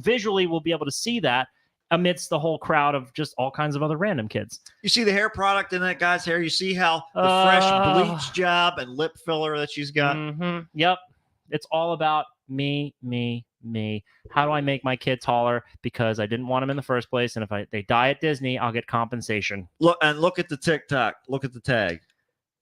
visually will be able to see that amidst the whole crowd of just all kinds of other random kids. You see the hair product in that guy's hair? You see how the fresh bleach job and lip filler that she's got? Mhm. Yep. It's all about me. How do I make my kid taller? Because I didn't want him in the first place. And if they die at Disney, I'll get compensation. Look at the TikTok. Look at the tag.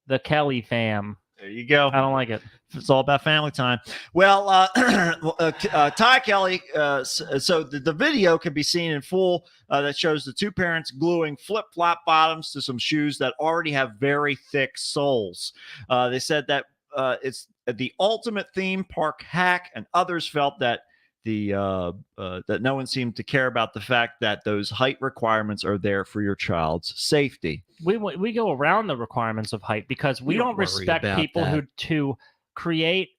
The Kelly fam. There you go. I don't like it. It's all about family time. Well, Ty Kelly, so the video can be seen in full that shows the two parents gluing flip-flop bottoms to some shoes that already have very thick soles. They said that it's the ultimate theme park hack, and others felt that that no one seemed to care about the fact that those height requirements are there for your child's safety. We go around the requirements of height because we don't worry respect about people that. who create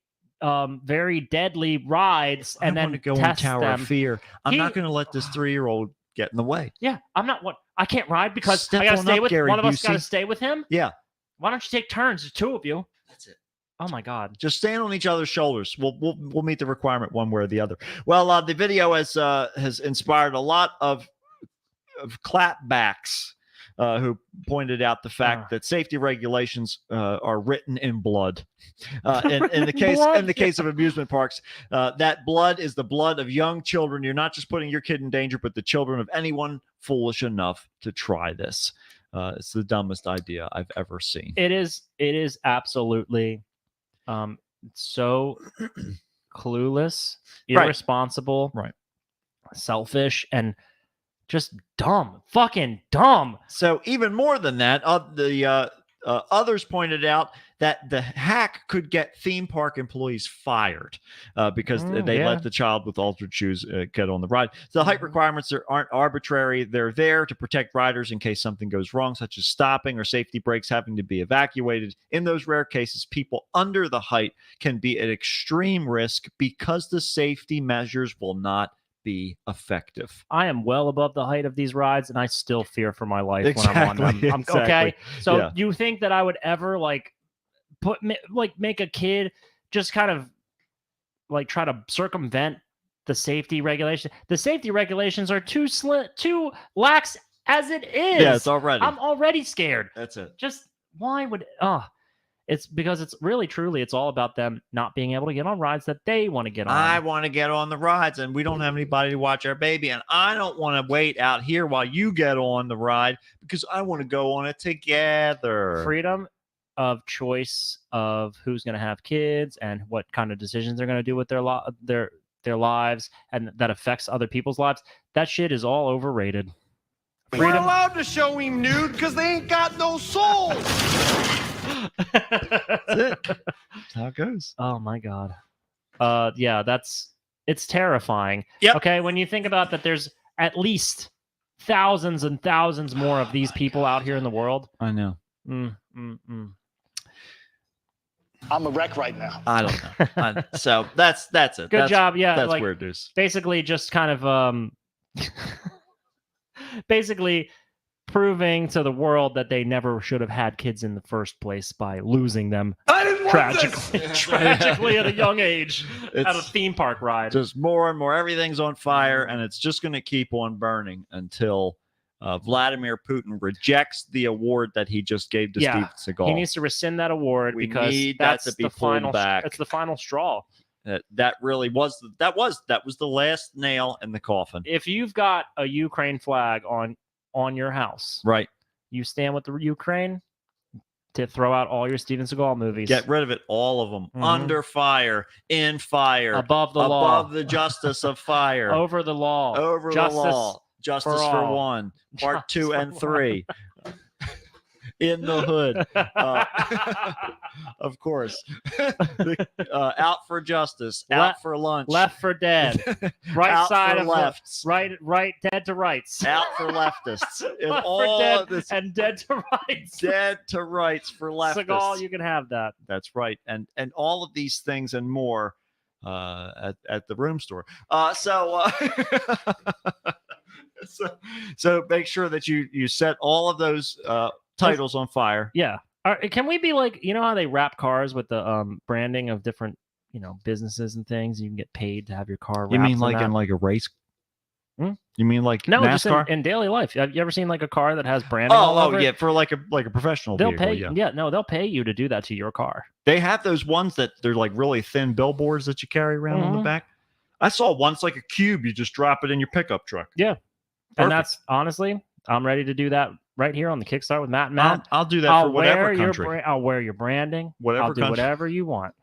very deadly rides and I then want to go on test Tower them. of Fear. I'm He- not going to let this 3-year-old get in the way. Yeah, I'm not what I can't ride because Step I gotta on stay up, with Gary one of us. Got to Busey. stay with him. Yeah. Why don't you take turns? There's two of you. That's it. Oh my god. Just stand on each other's shoulders. We'll meet the requirement one way or the other. Well, the video has inspired a lot of clapbacks who pointed out the fact that safety regulations are written in blood. In the case of amusement parks, that blood is the blood of young children. You're not just putting your kid in danger, but the children of anyone foolish enough to try this. It's the dumbest idea I've ever seen. It is absolutely so clueless, Right. irresponsible, Right. selfish, and just dumb. Fucking dumb. So even more than that, others pointed out that the hack could get theme park employees fired because they yeah. let the child with altered shoes get on the ride. The height requirements aren't arbitrary. They're there to protect riders in case something goes wrong, such as stopping or safety brakes having to be evacuated. In those rare cases, people under the height can be at extreme risk because the safety measures will not be effective. I am well above the height of these rides, and I still fear for my life when I'm on them. Exactly. Okay, so Yeah. you think that I would ever make a kid just kind of try to circumvent the safety regulation? The safety regulations are too lax as it is. Yeah, it's already. I'm already scared. That's it. Just why would it's because it's really truly it's all about them not being able to get on rides that they want to get on. I want to get on the rides, and we don't have anybody to watch our baby, and I don't want to wait out here while you get on the ride because I want to go on it together. Freedom of choice of who's going to have kids and what kind of decisions they're going to do with their lives, and that affects other people's lives. That shit is all overrated. We're allowed to show him nude because they ain't got no soul. That's it. That's how it goes. Oh my god. Yeah, it's terrifying. Yep. Okay, when you think about that, there's at least thousands and thousands more of these people out here in the world. I know. I'm a wreck right now. I don't know. So that's it. Good job. Yeah, That's like, weird news. basically just kind of basically proving to the world that they never should have had kids in the first place by losing them I didn't want tragically at a young age at a It's theme park ride. just more and more. Everything's on fire, and it's just going to keep on burning until Vladimir Putin rejects the award that he just gave to Yeah, Steven Seagal. He needs to rescind that award We because need that that's to be the pulled final. back. It's the final straw. That really was that was the last nail in the coffin. If you've got a Ukraine flag on your house, Right. you stand with the Ukraine to throw out all your Steven Seagal movies. Get rid of it, all of them. Mhm. Under fire, in fire, above the law, above the justice of fire, over the law, over justice the law, justice for for all. one, part Justice 2 for and one. 3, in the hood, of course. Out for justice, out for lunch, left for dead, right out side for of lefts, right, dead to rights, out for leftists, and left all for dead of this and dead to rights. dead to rights for leftists. Seagal, you can have that. That's right, and all of these things and more at the room store. So make sure that you set all of those titles on fire. Yeah. Can we be like, you know how they wrap cars with the branding of different, businesses and things? You can get paid to have your car wrapped. You mean in like that? in like a race? Hmm? You mean like No, just NASCAR? in daily life. Have you ever seen like a car that has branding all Oh, over it? yeah, for like a professional They'll vehicle. pay. Yeah. No, they'll pay you to do that to your car. They have those ones that they're like really thin billboards that you carry around on the Mhm. back. I saw once like a cube. You just drop it in your pickup truck. Yeah. Perfect. And that's honestly, I'm ready to do that right here on the Kickstart with Matt and Matt. I'll do that for whatever wear country. I'll wear your branding. Whatever I'll do country. whatever you want.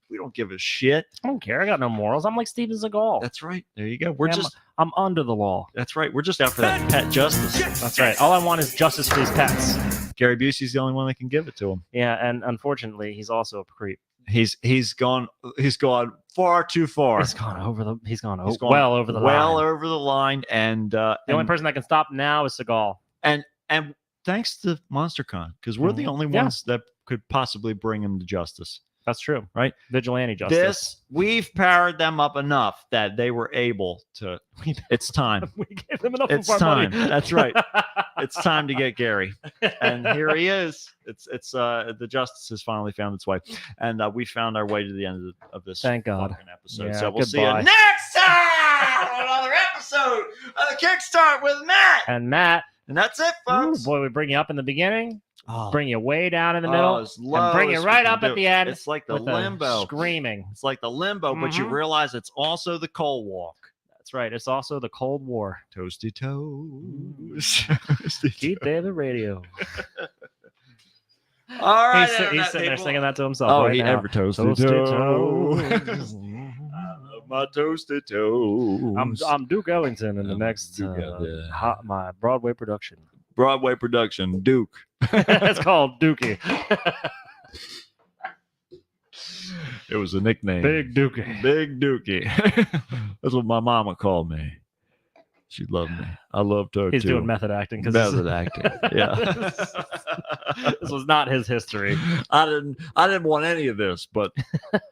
We don't give a shit. I don't care. I got no morals. I'm like Steven Seagal. That's right. There you go. We're I'm- just I'm under the law. that's right. We're just out for that pet justice. That's right. All I want is justice for these pets. Gary Busey's the only one that can give it to him. Yeah, and unfortunately, he's also a creep. He's gone far too far. He's gone over the. He's gone, He's gone well over the well line. over the line, and The only person that can stop now is Seagal. and thanks to MonsterCon, because we're the Mhm. only Yeah. ones that could possibly bring him to justice. That's true. Right? Vigilante justice. We've powered them up enough that they were able to. It's time. We gave them enough It's of our money. time. That's right. It's time to get Gary, and here he is. It's the justice has finally found its way, and we found our way to the end of this. Thank God. fucking episode. Yeah, So we'll see goodbye. you next time on another episode of the Kickstart with Matt. And Matt, And that's it, ooh, folks. boy, we bring you up in the beginning, Oh, bring you way down in the middle, as low and bring you as we right can up at do. the end. It's like the with a limbo. screaming. It's like the limbo, but you Mhm. realize it's also the cold walk. That's right. It's also the Cold War. Toasty toes. Keep the radio. All right, He's Internet sitting there people. singing that to himself. Oh, right he now. ever toasty Toasty toes. toes. I love my toasted toes. I'm Duke Ellington in the I'm next Duke Ellington. my Broadway production. Broadway production, Duke. It's called Dookie. It was a nickname. Big Dookie. Big Dookie. That's what my mama called me. She loved me. I loved her He's too. doing method acting because Method acting. Yeah. this was not his history. I didn't want any of this, but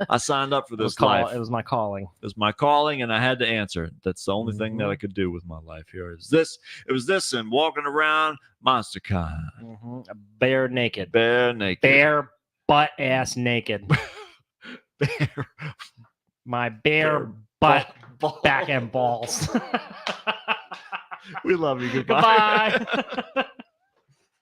I signed up for this life. It was my calling. It was my calling, and I had to answer. That's the only thing that I could do with my life here. Is this? It was this and walking around MonsterCon, Bare naked. bare naked, Bare butt ass naked. bare My bare butt back and balls. We love you. Goodbye. Goodbye.